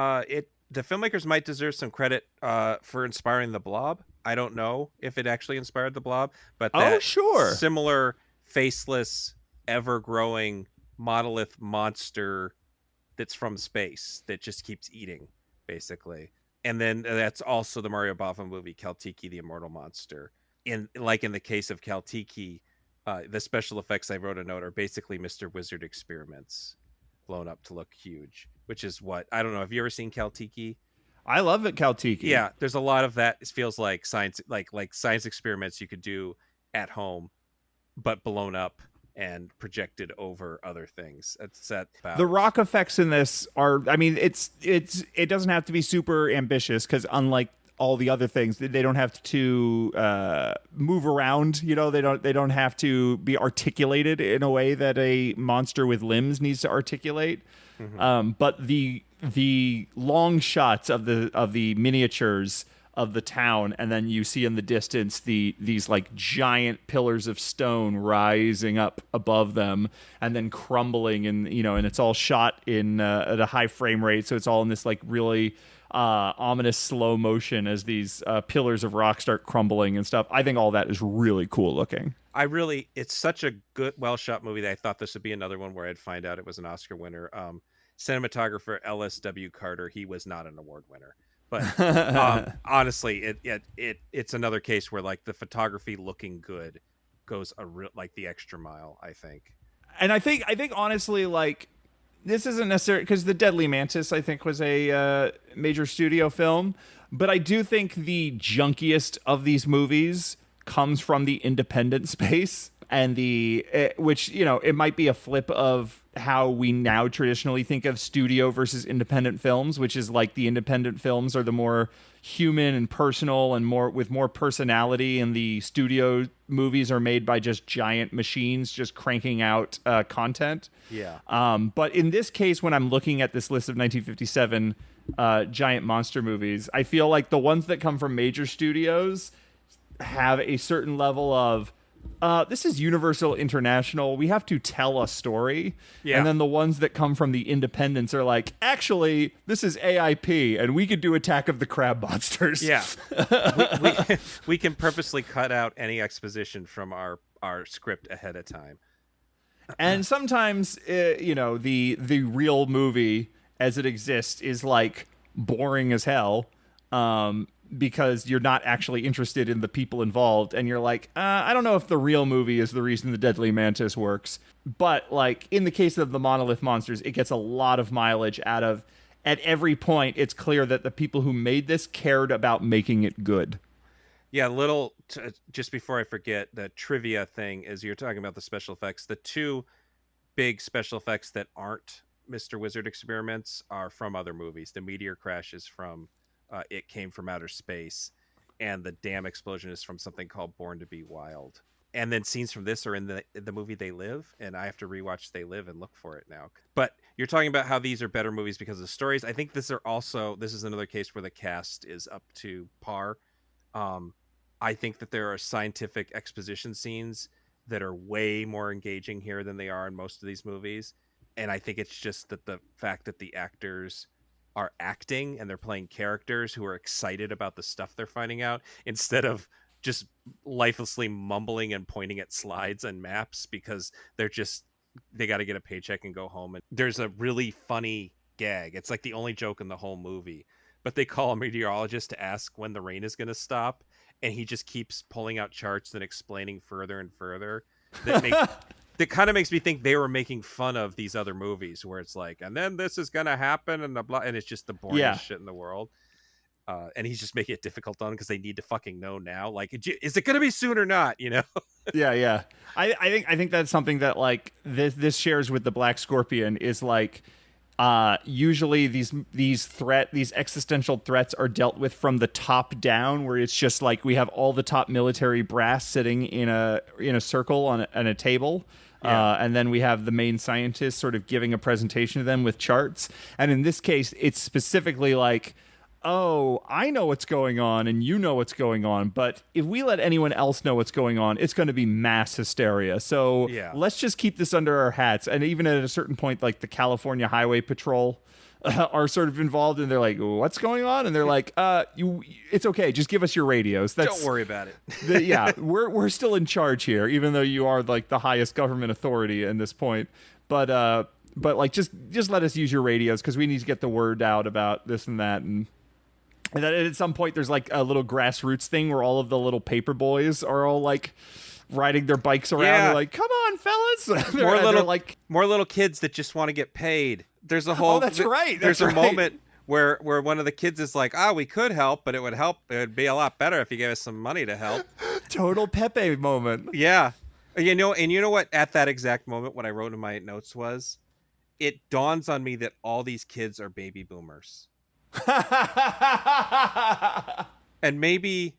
the filmmakers might deserve some credit for inspiring the Blob. I don't know if it actually inspired the Blob, but that sure, similar faceless, ever-growing monolith monster that's from space that just keeps eating, basically. And then that's also the Mario Bava movie, Kaltiki, the Immortal Monster. In the case of Kaltiki, the special effects, I wrote a note, are basically Mr. Wizard experiments blown up to look huge, which is what, I don't know. Have you ever seen Kaltiki? I love it, Kaltiki. Yeah, there's a lot of that. It feels like science, like science experiments you could do at home, but blown up and projected over other things. It's that the rock effects in this are, I mean, it doesn't have to be super ambitious, because unlike all the other things, they don't have to move around. They don't have to be articulated in a way that a monster with limbs needs to articulate. Mm-hmm. But the long shots of the miniatures of the town, and then you see in the distance these like giant pillars of stone rising up above them and then crumbling, and and it's all shot in at a high frame rate, so it's all in this like really ominous slow motion as these pillars of rock start crumbling and stuff. I think all that is really cool looking. It's such a good, well shot movie that I thought this would be another one where I'd find out it was an Oscar winner. Cinematographer LSW Carter, he was not an award winner, but honestly, it's another case where like the photography looking good goes like the extra mile, I think. And I think honestly, like, this isn't necessarily because The Deadly Mantis, I think, was a major studio film, but I do think the junkiest of these movies comes from the independent space, and which it might be a flip of how we now traditionally think of studio versus independent films, which is like the independent films are the more human and personal and with more personality, and the studio movies are made by just giant machines just cranking out content. Yeah. But in this case, when I'm looking at this list of 1957 giant monster movies, I feel like the ones that come from major studios have a certain level of this is Universal International, we have to tell a story. Yeah. And then the ones that come from the independents are like, actually, this is AIP, and we could do Attack of the Crab Monsters. Yeah. we can purposely cut out any exposition from our script ahead of time. And sometimes, the real movie as it exists is like boring as hell. Because you're not actually interested in the people involved, and you're like, I don't know if the real movie is the reason The Deadly Mantis works. But like in the case of the Monolith Monsters, it gets a lot of mileage out of, at every point, it's clear that the people who made this cared about making it good. Yeah, just before I forget, the trivia thing is you're talking about the special effects. The two big special effects that aren't Mr. Wizard experiments are from other movies. The meteor crash is from It Came from Outer Space, and the dam explosion is from something called Born to Be Wild. And then scenes from this are in the movie They Live, and I have to rewatch They Live and look for it now. But you're talking about how these are better movies because of the stories. I think this is another case where the cast is up to par. I think that there are scientific exposition scenes that are way more engaging here than they are in most of these movies. And I think it's just that the fact that the actors are acting and they're playing characters who are excited about the stuff they're finding out instead of just lifelessly mumbling and pointing at slides and maps because they got to get a paycheck and go home. And there's a really funny gag. It's like the only joke in the whole movie. But they call a meteorologist to ask when the rain is going to stop, and he just keeps pulling out charts and explaining further and further. That kind of makes me think they were making fun of these other movies where it's like, and then this is going to happen, and blah, and it's just the boringest shit in the world. And he's just making it difficult on them because they need to fucking know now. Like, is it going to be soon or not? You know? Yeah. I think that's something that like this shares with the Black Scorpion is like usually these existential threats are dealt with from the top down, where it's just like we have all the top military brass sitting in a circle on a table. And then we have the main scientist sort of giving a presentation to them with charts. And in this case, it's specifically like, oh, I know what's going on and you know what's going on, but if we let anyone else know what's going on, it's going to be mass hysteria. So let's just keep this under our hats. And even at a certain point, like the California Highway Patrol are sort of involved, and they're like, what's going on? And they're like, it's okay, just give us your radios. Don't worry about it. We're still in charge here, even though you are like the highest government authority in this point. But like just let us use your radios because we need to get the word out about this and that. And then at some point, there's like a little grassroots thing where all of the little paper boys are all like riding their bikes around. They're like, come on, fellas. More little kids that just want to get paid. There's a whole. Oh, that's right. There's a moment where one of the kids is like, we could help, but it would be a lot better if you gave us some money to help. Total Pepe moment. Yeah. You know what? At that exact moment, what I wrote in my notes was, it dawns on me that all these kids are baby boomers. And maybe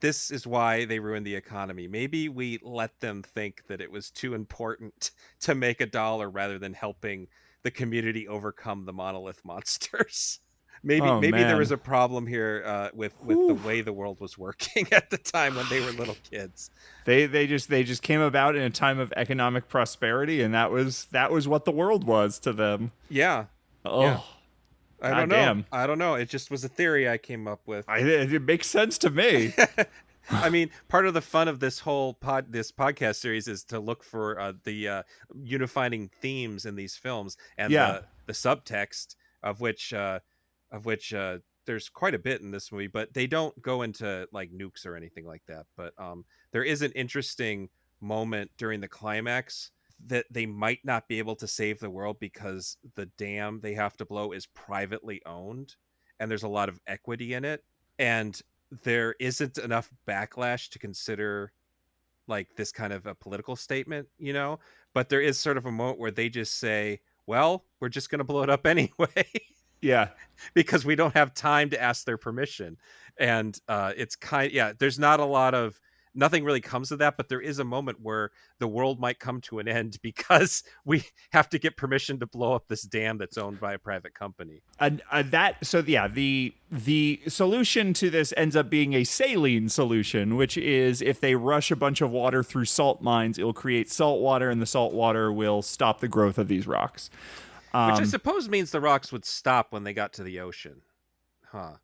this is why they ruined the economy. Maybe we let them think that it was too important to make a dollar rather than helping the community overcome the monolith monsters. Maybe there was a problem here with the way the world was working at the time when they were little kids. They just came about in a time of economic prosperity, and that was what the world was to them. Yeah. Oh. Yeah. I don't know. It just was a theory I came up with. It makes sense to me. I mean, part of the fun of this whole podcast series is to look for the unifying themes in these films and the subtext of which there's quite a bit in this movie, but they don't go into like nukes or anything like that. But there is an interesting moment during the climax that they might not be able to save the world because the dam they have to blow is privately owned and there's a lot of equity in it, and there isn't enough backlash to consider like this kind of a political statement, you know, but there is sort of a moment where they just say, well, we're just going to blow it up anyway. Yeah. Because we don't have time to ask their permission. And it's there's not a lot of, nothing really comes of that, but there is a moment where the world might come to an end because we have to get permission to blow up this dam that's owned by a private company. The solution to this ends up being a saline solution, which is if they rush a bunch of water through salt mines, it'll create salt water, and the salt water will stop the growth of these rocks. Which I suppose means the rocks would stop when they got to the ocean. Huh.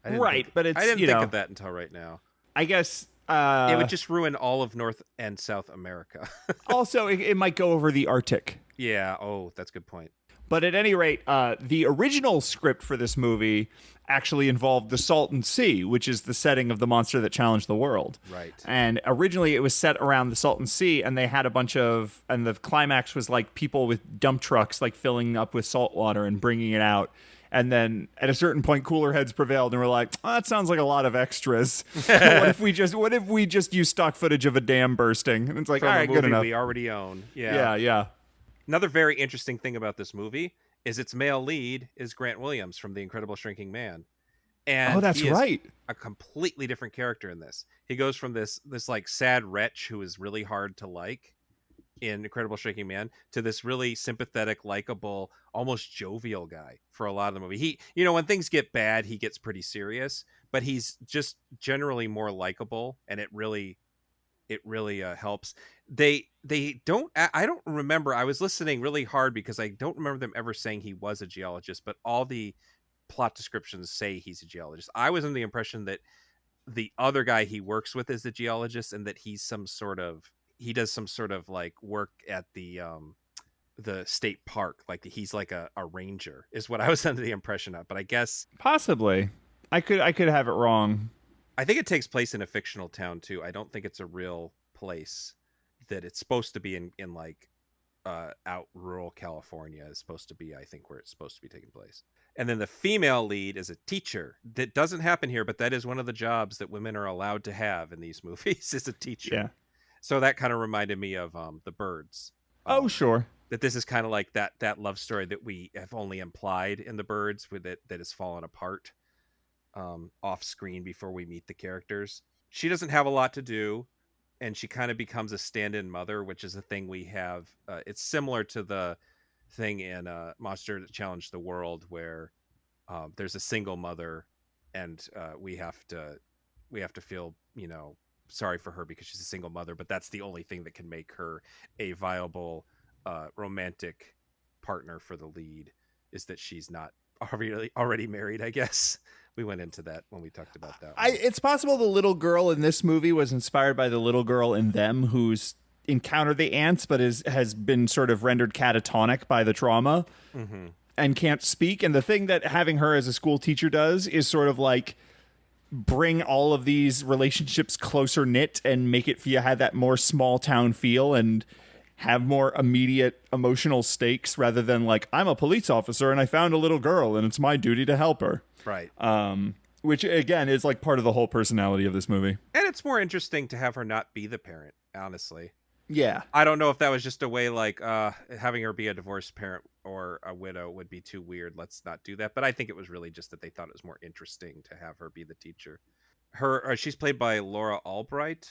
But I didn't think of that until right now. I guess it would just ruin all of North and South America. Also, it might go over the Arctic. Yeah. Oh, that's a good point. But at any rate, the original script for this movie actually involved the Salton Sea, which is the setting of the monster that challenged the world. Right. And originally it was set around the Salton Sea, and they had and the climax was like people with dump trucks like filling up with salt water and bringing it out. And then at a certain point, cooler heads prevailed, and we're like, that sounds like a lot of extras. What if we just use stock footage of a dam bursting? And it's like, from all right, good enough. We already own. Yeah. Another very interesting thing about this movie is its male lead is Grant Williams from The Incredible Shrinking Man. And that's right. A completely different character in this. He goes from this like sad wretch who is really hard to like in Incredible Shrinking Man to this really sympathetic, likable, almost jovial guy for a lot of the movie. He, when things get bad, he gets pretty serious, but he's just generally more likable, and it really helps. They don't. I don't remember. I was listening really hard because I don't remember them ever saying he was a geologist, but all the plot descriptions say he's a geologist. I was under the impression that the other guy he works with is a geologist, and that he does some sort of like work at the state park, like he's like a ranger, is what I was under the impression of. But I guess Possibly. I could have it wrong. I think it takes place in a fictional town too. I don't think it's a real place that it's supposed to be in like out rural California is supposed to be, I think, where it's supposed to be taking place. And then the female lead is a teacher. That doesn't happen here, but that is one of the jobs that women are allowed to have in these movies, is a teacher. Yeah. So that kind of reminded me of The Birds. Oh, sure. That this is kind of like that love story that we have only implied in The Birds, with it that has fallen apart off screen before we meet the characters. She doesn't have a lot to do, and she kind of becomes a stand-in mother, which is a thing we have. It's similar to the thing in Monster That Challenged the World, where there's a single mother, and we have to feel sorry for her because she's a single mother, but that's the only thing that can make her a viable romantic partner for the lead, is that she's not already married, I guess. We went into that when we talked about that. It's possible the little girl in this movie was inspired by the little girl in Them, who's encountered the ants but has been sort of rendered catatonic by the trauma and can't speak. And the thing that having her as a school teacher does is sort of like bring all of these relationships closer knit and make it feel, have that more small town feel and have more immediate emotional stakes, rather than like, I'm a police officer and I found a little girl and it's my duty to help her. Right. Which again is like part of the whole personality of this movie. And it's more interesting to have her not be the parent, honestly. Yeah. I don't know if that was just a way like having her be a divorced parent or a widow would be too weird. Let's not do that. But I think it was really just that they thought it was more interesting to have her be the teacher. She's played by Laura Albright,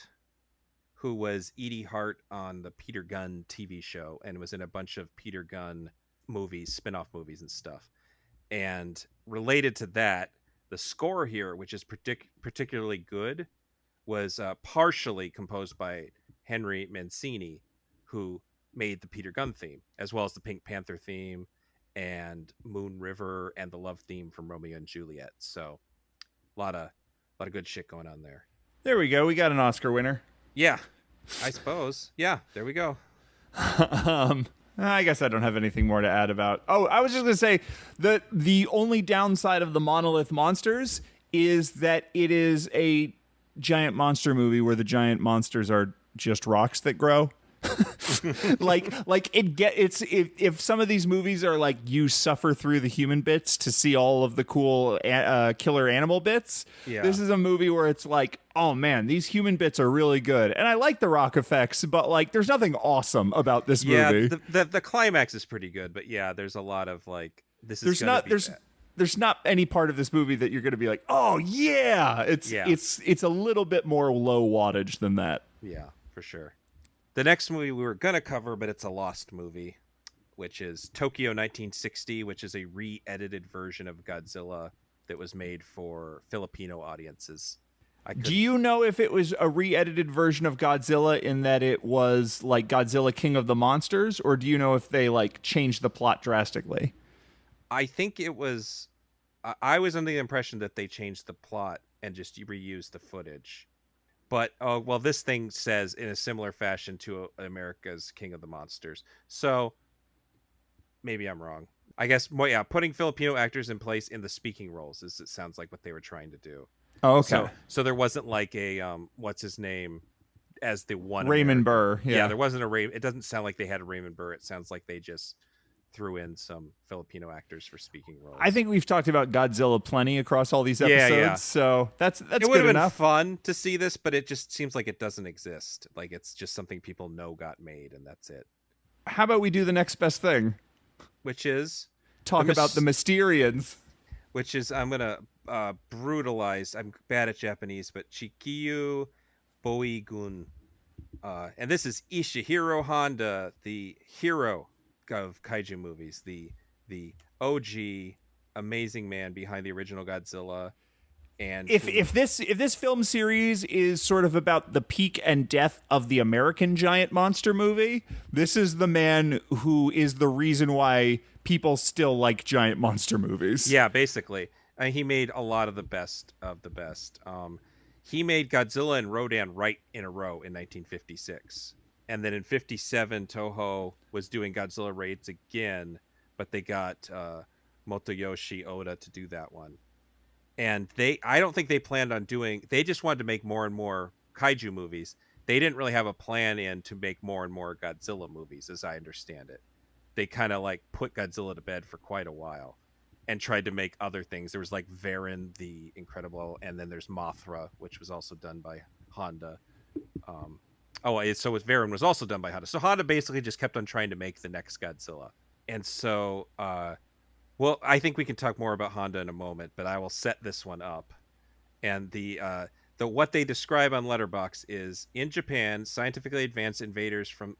who was Edie Hart on the Peter Gunn TV show and was in a bunch of Peter Gunn movies, spin-off movies and stuff. And related to that, the score here, which is particularly good, was partially composed by Henry Mancini, who made the Peter Gunn theme, as well as the Pink Panther theme and Moon River and the love theme from Romeo and Juliet. So a lot of good shit going on there. There we go. We got an Oscar winner. Yeah, I suppose. Yeah, there we go. I guess I don't have anything more to add about. Oh, I was just going to say that the only downside of the Monolith Monsters is that it is a giant monster movie where the giant monsters are just rocks that grow. If some of these movies are like you suffer through the human bits to see all of the cool killer animal bits, this is a movie where it's like, oh man, these human bits are really good, and I like the rock effects, but like there's nothing awesome about this movie. The climax is pretty good, but yeah, there's a lot of like there's not any part of this movie that you're going to be like, oh yeah. It's a little bit more low wattage than that. Yeah, for sure. The next movie we were going to cover, but it's a lost movie, which is Tokyo 1960, which is a re-edited version of Godzilla that was made for Filipino audiences. Do you know if it was a re-edited version of Godzilla in that it was like Godzilla King of the Monsters, or do you know if they like changed the plot drastically? I think it was... I was under the impression that they changed the plot and just reused the footage. But, this thing says in a similar fashion to America's King of the Monsters. So, maybe I'm wrong. I guess, putting Filipino actors in place in the speaking roles it sounds like what they were trying to do. Oh, okay. So there wasn't like a, what's his name, as the one... Raymond Burr. Yeah, there wasn't a Raymond... It doesn't sound like they had a Raymond Burr. It sounds like they just threw in some Filipino actors for speaking roles. I think we've talked about Godzilla plenty across all these episodes, so that's good enough. It would have been fun to see this, but it just seems like it doesn't exist. Like it's just something people know got made, and that's it. How about we do the next best thing? Which is... Talk about the Mysterians. Which is, I'm going to brutalize. I'm bad at Japanese, but Chikiyu Boigun. And this is Ishihiro Honda, the hero of kaiju movies, the OG amazing man behind the original Godzilla, and who If this film series is sort of about the peak and death of the American giant monster movie, this is the man who is the reason why people still like giant monster movies. yeah, basically, he made a lot of the best of the best. He made Godzilla and Rodan right in a row in 1956, and then in 57, Toho was doing Godzilla raids again, but they got Motoyoshi Oda to do that one. And I don't think they planned on doing, they just wanted to make more and more kaiju movies. They didn't really have a plan in to make more and more Godzilla movies, as I understand it. They kind of like put Godzilla to bed for quite a while and tried to make other things. There was like Varan the Incredible, and then there's Mothra, which was also done by Honda. um so with Varan was also done by Honda. So Honda basically just kept on trying to make the next Godzilla. And so well, I think we can talk more about Honda in a moment, but I will set this one up. And the what they describe on Letterboxd is, in Japan, scientifically advanced invaders from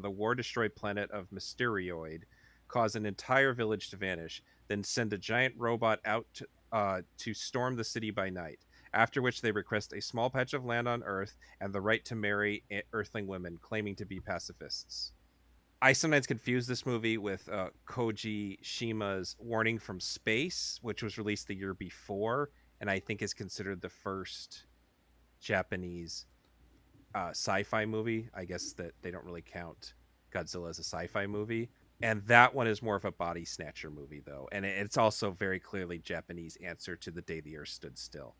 the war-destroyed planet of Mysterioid cause an entire village to vanish, then send a giant robot out to storm the city by night. After which they request a small patch of land on Earth and the right to marry Earthling women, claiming to be pacifists. I sometimes confuse this movie with Koji Shima's Warning from Space, which was released the year before, and I think is considered the first Japanese sci-fi movie. I guess that they don't really count Godzilla as a sci-fi movie. And that one is more of a body snatcher movie, though, and it's also very clearly Japanese answer to The Day the Earth Stood Still.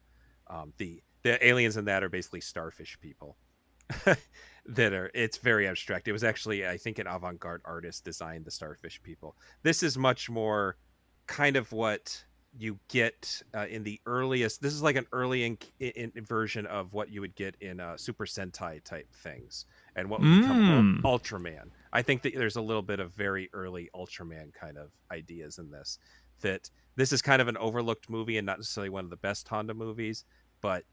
The aliens in that are basically starfish people. That are, it's very abstract. It was actually, I think, an avant-garde artist designed the starfish people. This is much more kind of what you get in the earliest. This is like an early in version of what you would get in Super Sentai type things, and what would become Ultraman. I think that there's a little bit of very early Ultraman kind of ideas in this. That this is kind of an overlooked movie and not necessarily one of the best Honda movies, but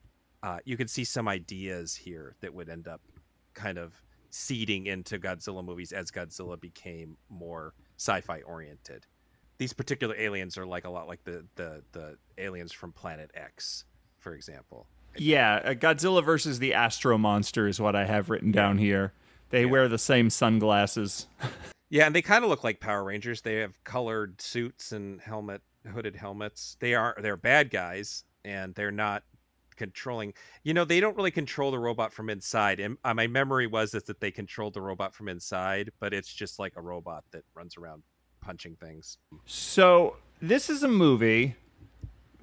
you could see some ideas here that would end up kind of seeding into Godzilla movies as Godzilla became more sci-fi oriented. These particular aliens are like a lot like the aliens from Planet X, for example. Yeah, Godzilla versus the Astro Monster is what I have written down here. They wear the same sunglasses. Yeah, and they kind of look like Power Rangers. They have colored suits and hooded helmets. They're bad guys, and they're not controlling. They don't really control the robot from inside. And my memory was that they controlled the robot from inside, but it's just like a robot that runs around punching things. So this is a movie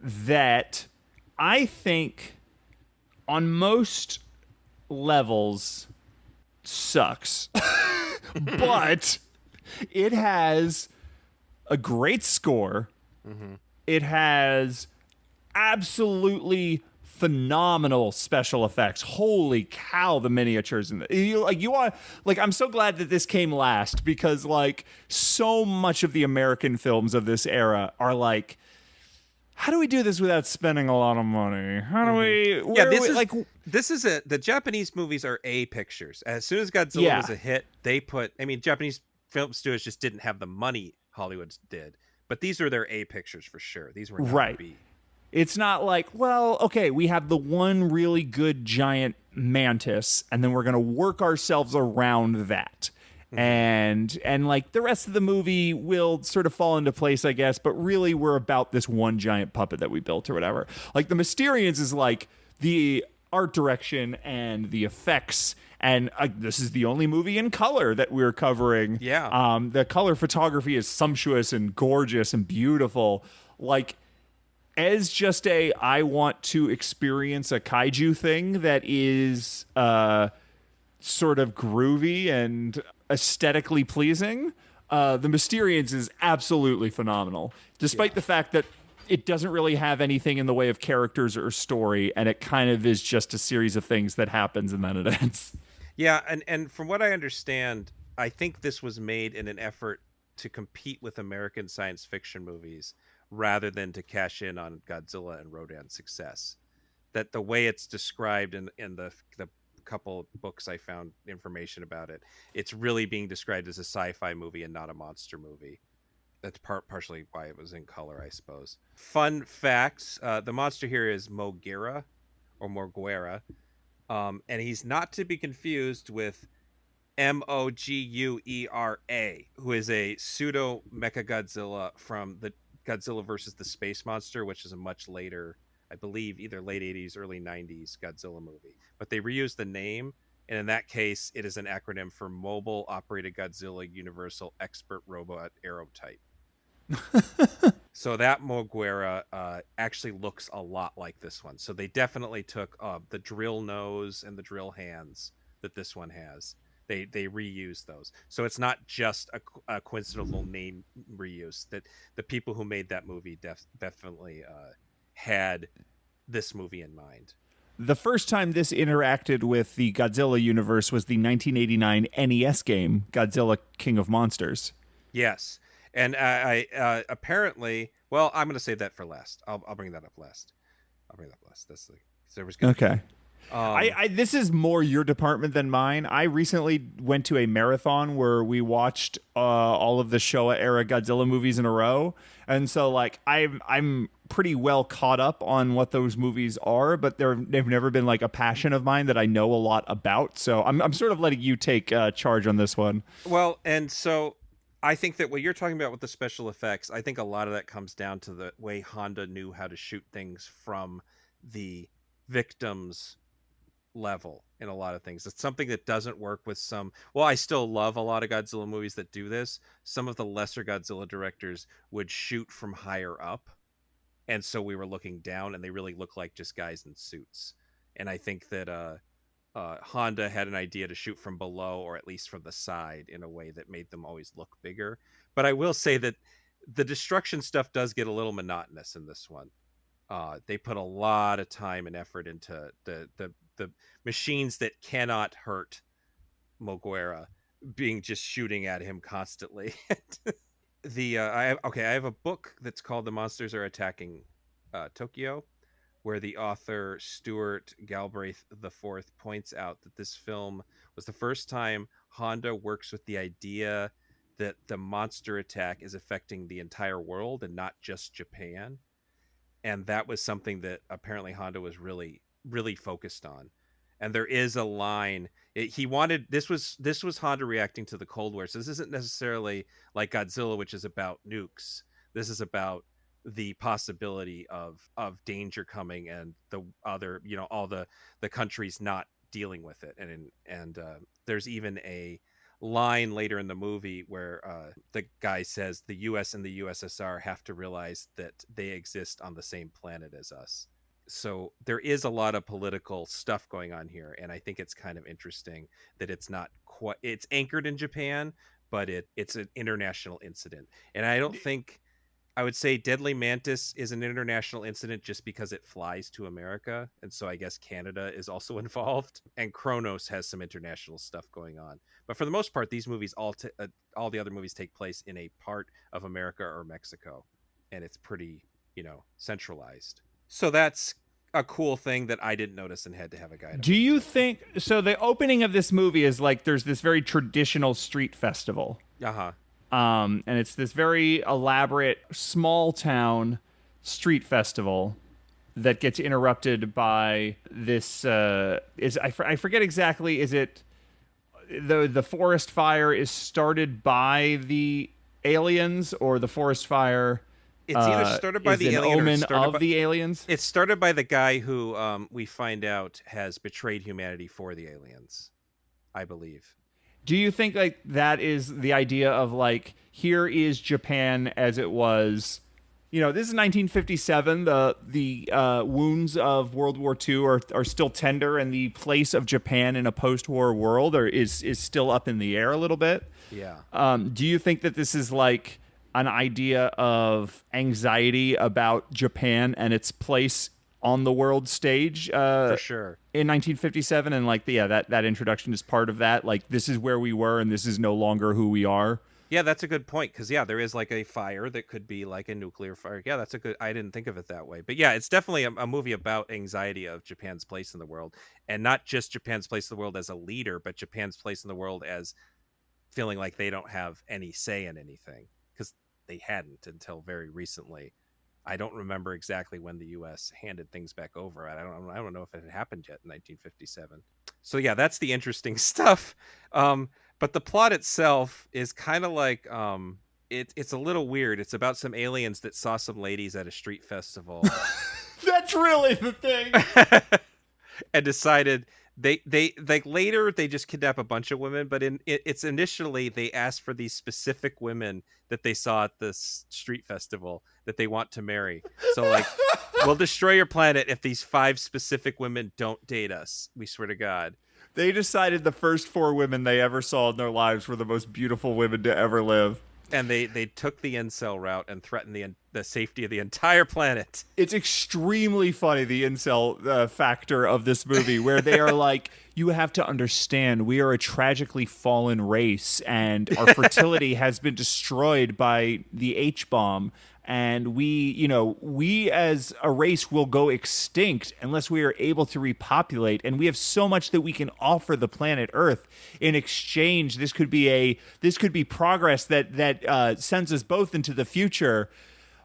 that I think on most levels sucks. But it has a great score. Mm-hmm. It has absolutely phenomenal special effects. Holy cow, the miniatures in I'm so glad that this came last, because like so much of the American films of this era are like, how do we do this without spending a lot of money? How do we? The Japanese movies are A pictures. As soon as Godzilla was a hit, they put. I mean, Japanese film studios just didn't have the money Hollywood did, but these are their A pictures for sure. These were not B. It's not like, well, okay, we have the one really good giant mantis, and then we're going to work ourselves around that. And like the rest of the movie will sort of fall into place, I guess, but really we're about this one giant puppet that we built or whatever. Like the Mysterians is like the art direction and the effects, and this is the only movie in color that we're covering. Yeah. The color photography is sumptuous and gorgeous and beautiful. Like, as just I want to experience a kaiju thing that is sort of groovy and aesthetically pleasing, the Mysterians is absolutely phenomenal, despite the fact that it doesn't really have anything in the way of characters or story, and it kind of is just a series of things that happens and then it ends. Yeah, and from what I understand, I think this was made in an effort to compete with American science fiction movies rather than to cash in on Godzilla and Rodan's success. That the way it's described in the couple books I found information about it, it's really being described as a sci-fi movie and not a monster movie. That's partially why it was in color, I suppose. Fun facts: the monster here is Moguera or Morguera, and he's not to be confused with Moguera, who is a pseudo Mecha Godzilla from the Godzilla versus the Space Monster, which is a much later, I believe, either late 80s, early 90s Godzilla movie. But they reused the name, and in that case, it is an acronym for Mobile Operated Godzilla Universal Expert Robot Aerotype. So that Moguera actually looks a lot like this one. So they definitely took the drill nose and the drill hands that this one has. They reuse those. So it's not just a coincidental name reuse. That the people who made that movie definitely had this movie in mind. The first time this interacted with the Godzilla universe was the 1989 NES game, Godzilla King of Monsters. Yes. And I apparently, well, I'm going to save that for last. I'll bring that up last. That's the, there was going to okay. This is more your department than mine. I recently went to a marathon where we watched all of the Showa era Godzilla movies in a row, and so like I'm pretty well caught up on what those movies are, but they've never been like a passion of mine that I know a lot about. So I'm sort of letting you take charge on this one. Well, and so I think that what you're talking about with the special effects, I think a lot of that comes down to the way Honda knew how to shoot things from the victim's level in a lot of things. It's something that doesn't work with some. Well, I still love a lot of Godzilla movies that do this. Some of the lesser Godzilla directors would shoot from higher up, and so we were looking down, and they really look like just guys in suits. And I think that Honda had an idea to shoot from below, or at least from the side, in a way that made them always look bigger. But I will say that the destruction stuff does get a little monotonous in this one. They put a lot of time and effort into the machines that cannot hurt Moguera being just shooting at him constantly. I have a book that's called "The Monsters Are Attacking Tokyo," where the author Stuart Galbraith IV points out that this film was the first time Honda works with the idea that the monster attack is affecting the entire world and not just Japan. And that was something that apparently Honda was really, really focused on. And there is a line this was Honda reacting to the Cold War. So this isn't necessarily like Godzilla, which is about nukes. This is about the possibility of danger coming and the other, all the countries not dealing with it. And there's even a line later in the movie where the guy says the US and the USSR have to realize that they exist on the same planet as us. So there is a lot of political stuff going on here, and I think it's kind of interesting that it's not quite, it's anchored in Japan, but it's an international incident. And I would say Deadly Mantis is an international incident just because it flies to America, and so I guess Canada is also involved. And Kronos has some international stuff going on, but for the most part, these movies all the other movies take place in a part of America or Mexico, and it's pretty centralized. So that's a cool thing that I didn't notice and had to have a guide. Do you think so? The opening of this movie is like there's this very traditional street festival. And it's this very elaborate small town street festival that gets interrupted by this. I forget exactly. Is it the forest fire is started by the aliens, or the forest fire? It's either started by the alien or the aliens. It's started by the guy who we find out has betrayed humanity for the aliens, I believe. Do you think like that is the idea of like, here is Japan as it was? This is 1957. The wounds of World War II are still tender, and the place of Japan in a post-war world is still up in the air a little bit. Yeah. Do you think that this is like an idea of anxiety about Japan and its place on the world stage? For sure. In 1957, and like that introduction is part of that. Like, this is where we were, and this is no longer who we are. Yeah, that's a good point because yeah, there is like a fire that could be like a nuclear fire. Yeah, that's a good. I didn't think of it that way, but yeah, it's definitely a movie about anxiety of Japan's place in the world, and not just Japan's place in the world as a leader, but Japan's place in the world as feeling like they don't have any say in anything because they hadn't until very recently. I don't remember exactly when the U.S. handed things back over. I don't know if it had happened yet in 1957. So yeah, that's the interesting stuff. But the plot itself is kind of like it's a little weird. It's about some aliens that saw some ladies at a street festival That's really the thing. and decided they like later they just kidnap a bunch of women, but it's initially they ask for these specific women that they saw at this street festival that they want to marry. So like, we'll destroy your planet if these 5 specific women don't date us. We swear to God. They decided the first 4 women they ever saw in their lives were the most beautiful women to ever live. And they took the incel route and threatened the safety of the entire planet. It's extremely funny, the incel factor of this movie, where they are like, you have to understand, we are a tragically fallen race, and our fertility has been destroyed by the H-bomb. And we as a race will go extinct unless we are able to repopulate. And we have so much that we can offer the planet Earth in exchange. This could be progress that sends us both into the future.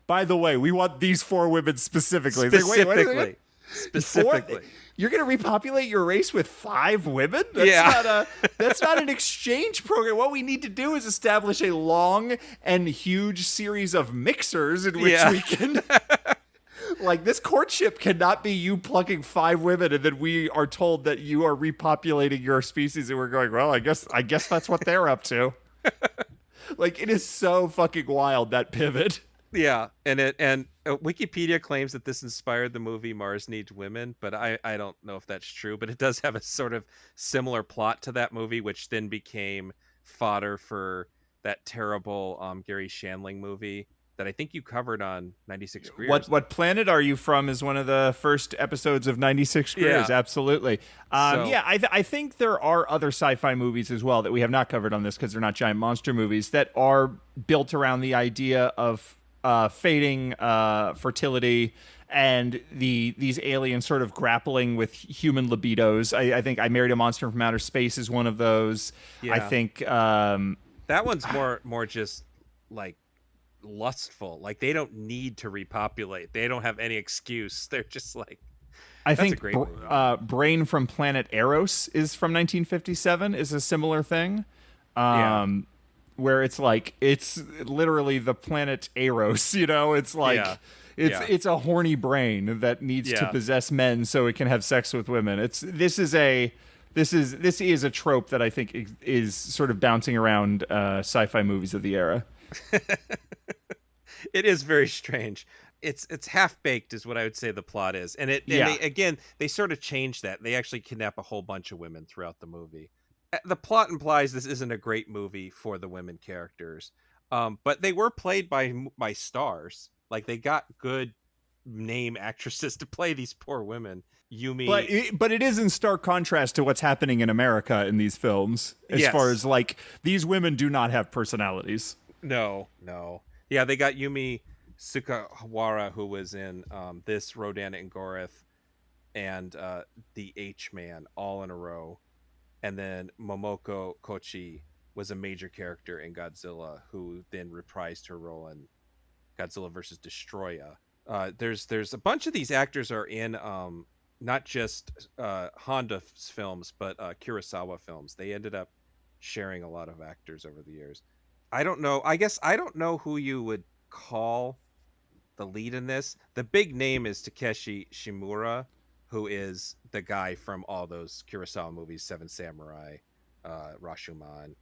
By the way, we want these 4 women specifically. It's like, wait, Specifically. You're going to repopulate your race with 5 women? That's not an exchange program. What we need to do is establish a long and huge series of mixers in which we can... Like, this courtship cannot be you plucking 5 women and then we are told that you are repopulating your species and we're going, well, I guess that's what they're up to. Like, it is so fucking wild, that pivot. Yeah, and Wikipedia claims that this inspired the movie Mars Needs Women, but I don't know if that's true. But it does have a sort of similar plot to that movie, which then became fodder for that terrible Gary Shandling movie that I think you covered on 96 Greers. What Planet Are You From is one of the first episodes of 96 Greers. Yeah. Absolutely. I think there are other sci-fi movies as well that we have not covered on this because they're not giant monster movies that are built around the idea of fading fertility and these aliens sort of grappling with human libidos. I think I Married a Monster from Outer Space is one of those. Yeah. I think that one's more just like lustful. Like they don't need to repopulate. They don't have any excuse. They're just like, I that's think a great movie. Brain from Planet Eros is from 1957 is a similar thing. Where it's like, it's literally the planet Eros, it's like, it's a horny brain that needs to possess men so it can have sex with women. This is a trope that I think is sort of bouncing around sci-fi movies of the era. It is very strange. It's half baked is what I would say the plot is. And they sort of changed that. They actually kidnap a whole bunch of women throughout the movie. The plot implies this isn't a great movie for the women characters, but they were played by stars. Like they got good name actresses to play these poor women. Yumi, but it is in stark contrast to what's happening in America in these films. As far as like these women do not have personalities. No. Yeah, they got Yumi Sukawara, who was in this Rodan and Goreth and the H-Man all in a row. And then Momoko Kochi was a major character in Godzilla, who then reprised her role in Godzilla vs. Destroya. There's a bunch of these actors are in not just Honda films, but Kurosawa films. They ended up sharing a lot of actors over the years. I don't know. I guess I don't know who you would call the lead in this. The big name is Takeshi Shimura, who is the guy from all those Kurosawa movies, Seven Samurai, Rashomon.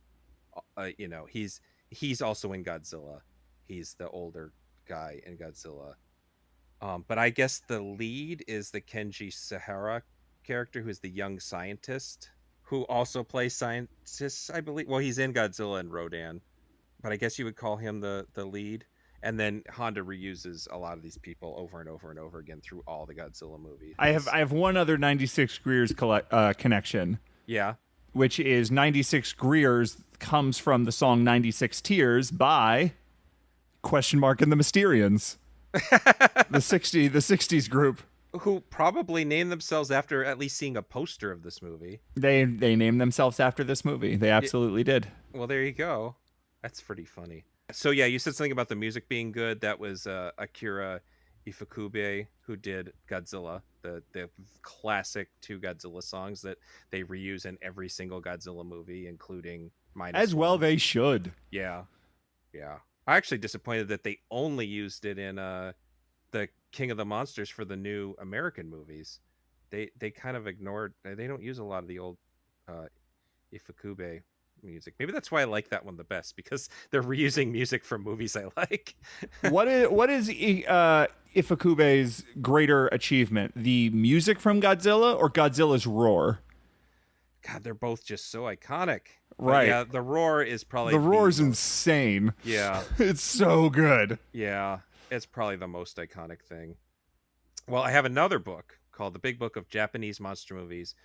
He's also in Godzilla. He's the older guy in Godzilla. But I guess the lead is the Kenji Sahara character, who is the young scientist, who also plays scientists, I believe. Well, he's in Godzilla and Rodan, but I guess you would call him the lead. And then Honda reuses a lot of these people over and over and over again through all the Godzilla movies. I have one other 96 Greers connection. Yeah. which is 96 Greers, comes from the song 96 Tears by question mark in the Mysterians. the 60s group. Who probably named themselves after at least seeing a poster of this movie. They named themselves after this movie. They absolutely did. Well, there you go. That's pretty funny. So yeah, you said something about the music being good. That was Akira Ifukube, who did Godzilla, the classic 2 Godzilla songs that they reuse in every single Godzilla movie, including As well they should. Yeah. I'm actually disappointed that they only used it in the King of the Monsters for the new American movies. They kind of ignored. They don't use a lot of the old Ifukube music. Maybe that's why I like that one the best, because they're reusing music from movies I like. What is Ifukube's greater achievement? The music from Godzilla or Godzilla's roar? God, they're both just so iconic. Right. But yeah, the roar is probably the roar's insane. Yeah. It's so good. Yeah. It's probably the most iconic thing. Well, I have another book called The Big Book of Japanese Monster Movies,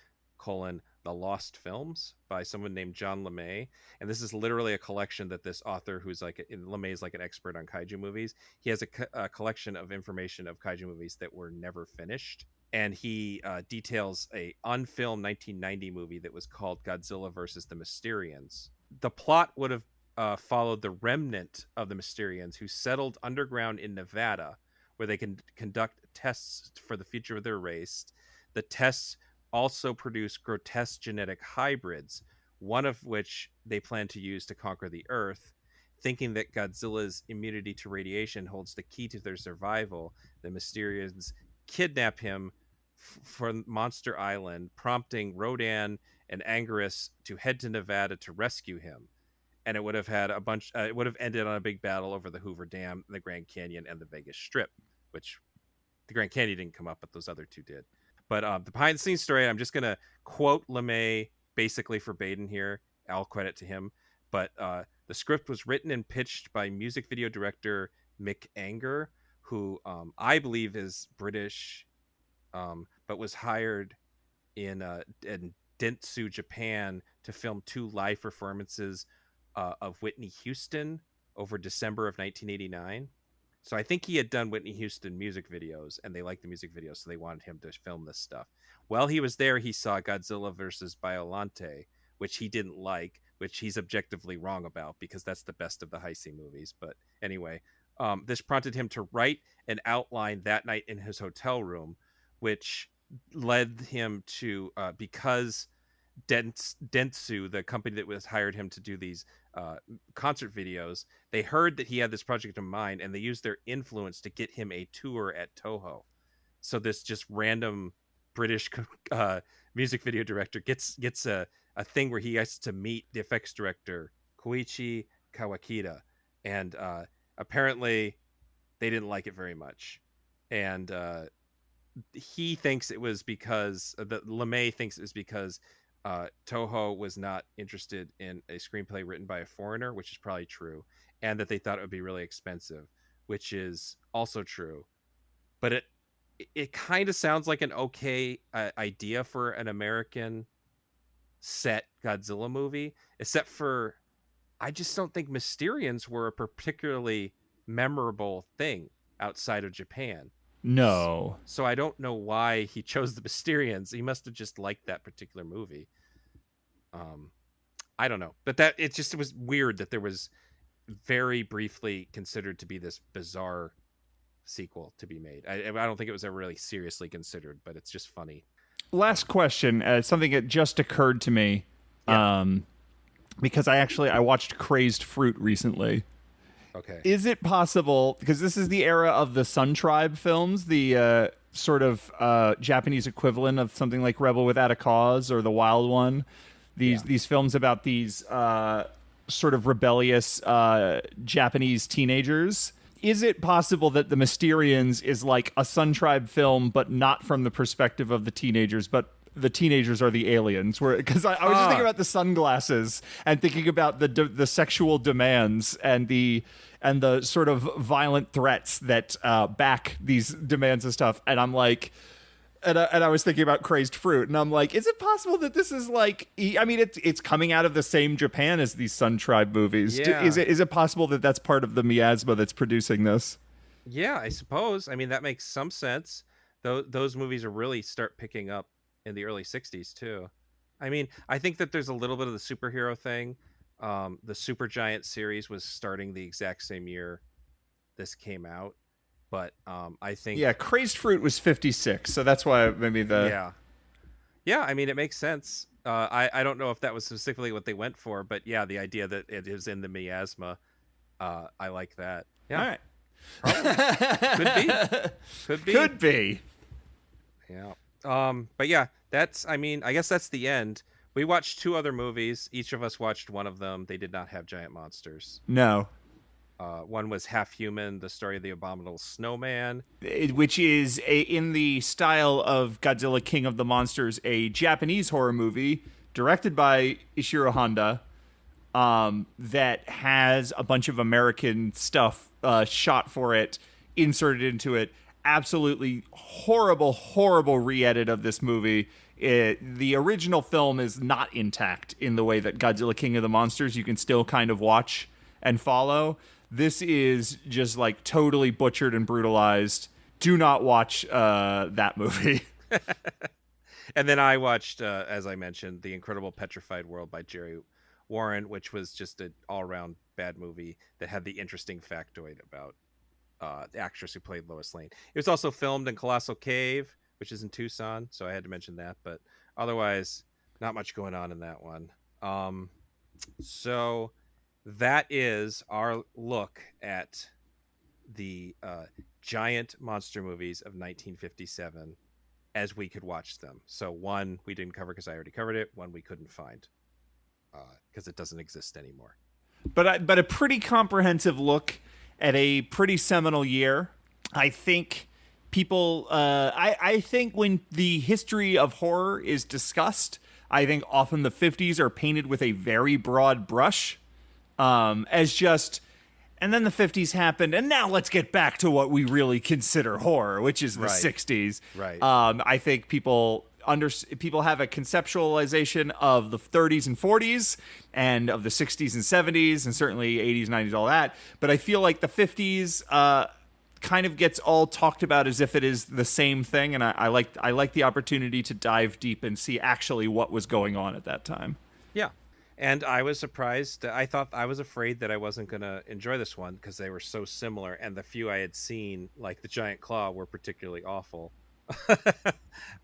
The Lost Films, by someone named John LeMay. And this is literally a collection that this author, who's LeMay is like an expert on kaiju movies. He has a collection of information of kaiju movies that were never finished. And he details a unfilmed 1990 movie that was called Godzilla versus the Mysterians. The plot would have followed the remnant of the Mysterians, who settled underground in Nevada, where they can conduct tests for the future of their race. The tests also produce grotesque genetic hybrids, one of which they plan to use to conquer the Earth. Thinking that Godzilla's immunity to radiation holds the key to their survival, the Mysterians kidnap him from Monster Island, prompting Rodan and Anguirus to head to Nevada to rescue him. And it would have had it would have ended on a big battle over the Hoover Dam, the Grand Canyon, and the Vegas Strip, which the Grand Canyon didn't come up, but those other 2 did. But the behind the scenes story, I'm just going to quote LeMay basically verbatim here. I'll credit to him. But the script was written and pitched by music video director Mick Anger, who I believe is British, but was hired in Dentsu, Japan, to film 2 live performances of Whitney Houston over December of 1989. So I think he had done Whitney Houston music videos, and they liked the music videos, so they wanted him to film this stuff. While he was there, he saw Godzilla versus Biollante, which he didn't like, which he's objectively wrong about, because that's the best of the Heisei movies. But anyway, this prompted him to write an outline that night in his hotel room, which led him to, because Dentsu, the company that was hired him to do these concert videos, they heard that he had this project in mind, and they used their influence to get him a tour at Toho. So this just random British music video director gets a thing where he has to meet the effects director Koichi Kawakita, and apparently they didn't like it very much, and he thinks it was because LeMay thinks it was because Toho was not interested in a screenplay written by a foreigner, which is probably true, and that they thought it would be really expensive, which is also true. But it kind of sounds like an okay idea for an American set Godzilla movie, except for I just don't think Mysterians were a particularly memorable thing outside of Japan. No. So I don't know why he chose the Mysterians. He must have just liked that particular movie. I don't know. But it was weird that there was very briefly considered to be this bizarre sequel to be made. I don't think it was ever really seriously considered, but it's just funny. Last question, something that just occurred to me, because I watched Crazed Fruit recently. Okay. Is it possible, because this is the era of the Sun Tribe films, the sort of Japanese equivalent of something like Rebel Without a Cause or The Wild One, these films about these sort of rebellious Japanese teenagers. Is it possible that The Mysterians is like a Sun Tribe film, but not from the perspective of the teenagers, but the teenagers are the aliens? Because I was just thinking about the sunglasses and thinking about the sexual demands and the sort of violent threats that back these demands and stuff. And I'm like, And I was thinking about Crazed Fruit, and I'm like, is it possible that this is like? I mean, it's coming out of the same Japan as these Sun Tribe movies. Yeah. Is it possible that that's part of the miasma that's producing this? Yeah, I suppose. I mean, that makes some sense. Those movies are really start picking up in the early '60s too. I mean, I think that there's a little bit of the superhero thing. The Supergiant series was starting the exact same year this came out, but I think Crazed Fruit was 56, so that's why maybe yeah. I mean, it makes sense. I don't know if that was specifically what they went for, but yeah, the idea that it is in the miasma, I like that. Yeah. All right. Could be. Yeah. But yeah, I guess that's the end. We watched 2 other movies. Each of us watched one of them. They did not have giant monsters. No. One was Half Human, the story of the abominable snowman, Which is in the style of Godzilla King of the Monsters, a Japanese horror movie directed by Ishiro Honda, that has a bunch of American stuff shot for it, inserted into it. Absolutely horrible re-edit of this movie. The original film is not intact in the way that Godzilla King of the Monsters you can still kind of watch and follow. This is just like totally butchered and brutalized. Do not watch that movie. And then I watched, as I mentioned, The Incredible Petrified World by Jerry Warren, which was just an all-around bad movie that had the interesting factoid about the actress who played Lois Lane. It was also filmed in Colossal Cave, which is in Tucson, so I had to mention that. But otherwise, not much going on in that one. So that is our look at the giant monster movies of 1957 as we could watch them. So one we didn't cover because I already covered it. One we couldn't find because it doesn't exist anymore. But a pretty comprehensive look at a pretty seminal year. I think people, I think when the history of horror is discussed, I think often the 50s are painted with a very broad brush, as just, and then the 50s happened, and now let's get back to what we really consider horror, which is the 60s. Right. I think people have a conceptualization of the 30s and 40s and of the 60s and 70s and certainly 80s, 90s, all that. But I feel like the 50s kind of gets all talked about as if it is the same thing. And I like the opportunity to dive deep and see actually what was going on at that time. Yeah. And I was surprised. I was afraid that I wasn't going to enjoy this one because they were so similar. And the few I had seen, like The Giant Claw, were particularly awful.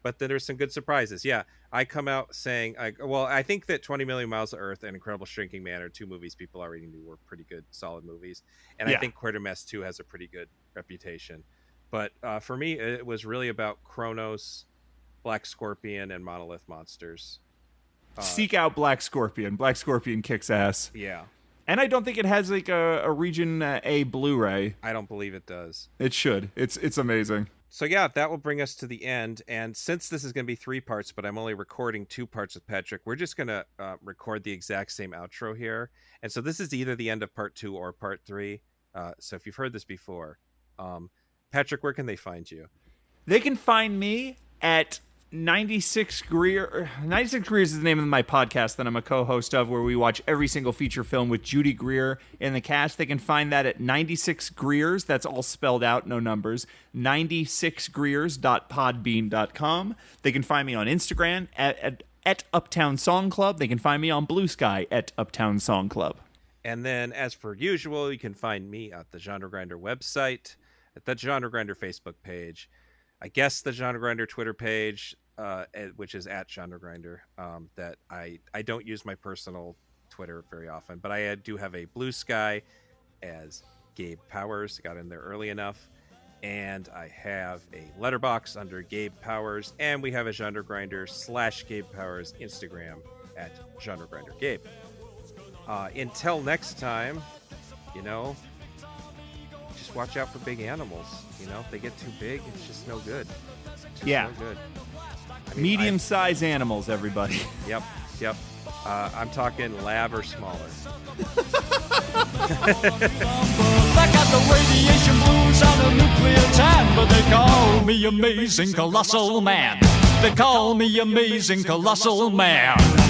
But then there's some good surprises. Yeah, I come out saying, I think that 20 Million Miles of Earth and Incredible Shrinking Man are 2 movies people already knew were pretty good, solid movies. And I think Quatermass 2 has a pretty good reputation. But for me, it was really about Kronos, Black Scorpion, and Monolith Monsters. Seek out Black Scorpion. Black Scorpion kicks ass. Yeah. And I don't think it has like a Region A Blu-ray. I don't believe it does. It should. It's amazing. So yeah, that will bring us to the end. And since this is going to be 3 parts, but I'm only recording 2 parts with Patrick, we're just going to record the exact same outro here. And so this is either the end of part 2 or part 3. So if you've heard this before, Patrick, where can they find you? They can find me at 96 Greers. 96 Greers is the name of my podcast that I'm a co-host of, where we watch every single feature film with Judy Greer in the cast. They can find that at 96 Greers. That's all spelled out, no numbers. 96greers.podbean.com. They can find me on Instagram at Uptown Song Club. They can find me on Blue Sky at Uptown Song Club. And then, as per usual, you can find me at the Genre Grinder website, at the Genre Grinder Facebook page, I guess the Genre Grinder Twitter page, which is at Genre Grinder. That I don't use my personal Twitter very often, but I do have a Blue Sky as Gabe Powers. Got in there early enough. And I have a letterbox under Gabe Powers, and we have a Genre Grinder / Gabe Powers Instagram at Genre Grinder Gabe. Until next time, just watch out for big animals. If they get too big, it's just no good. No good. Medium-sized animals, everybody. Yep. I'm talking lab or smaller. I got the radiation blues on a nuclear time, but they call me me Amazing Colossal Man. They call me Amazing Colossal Man.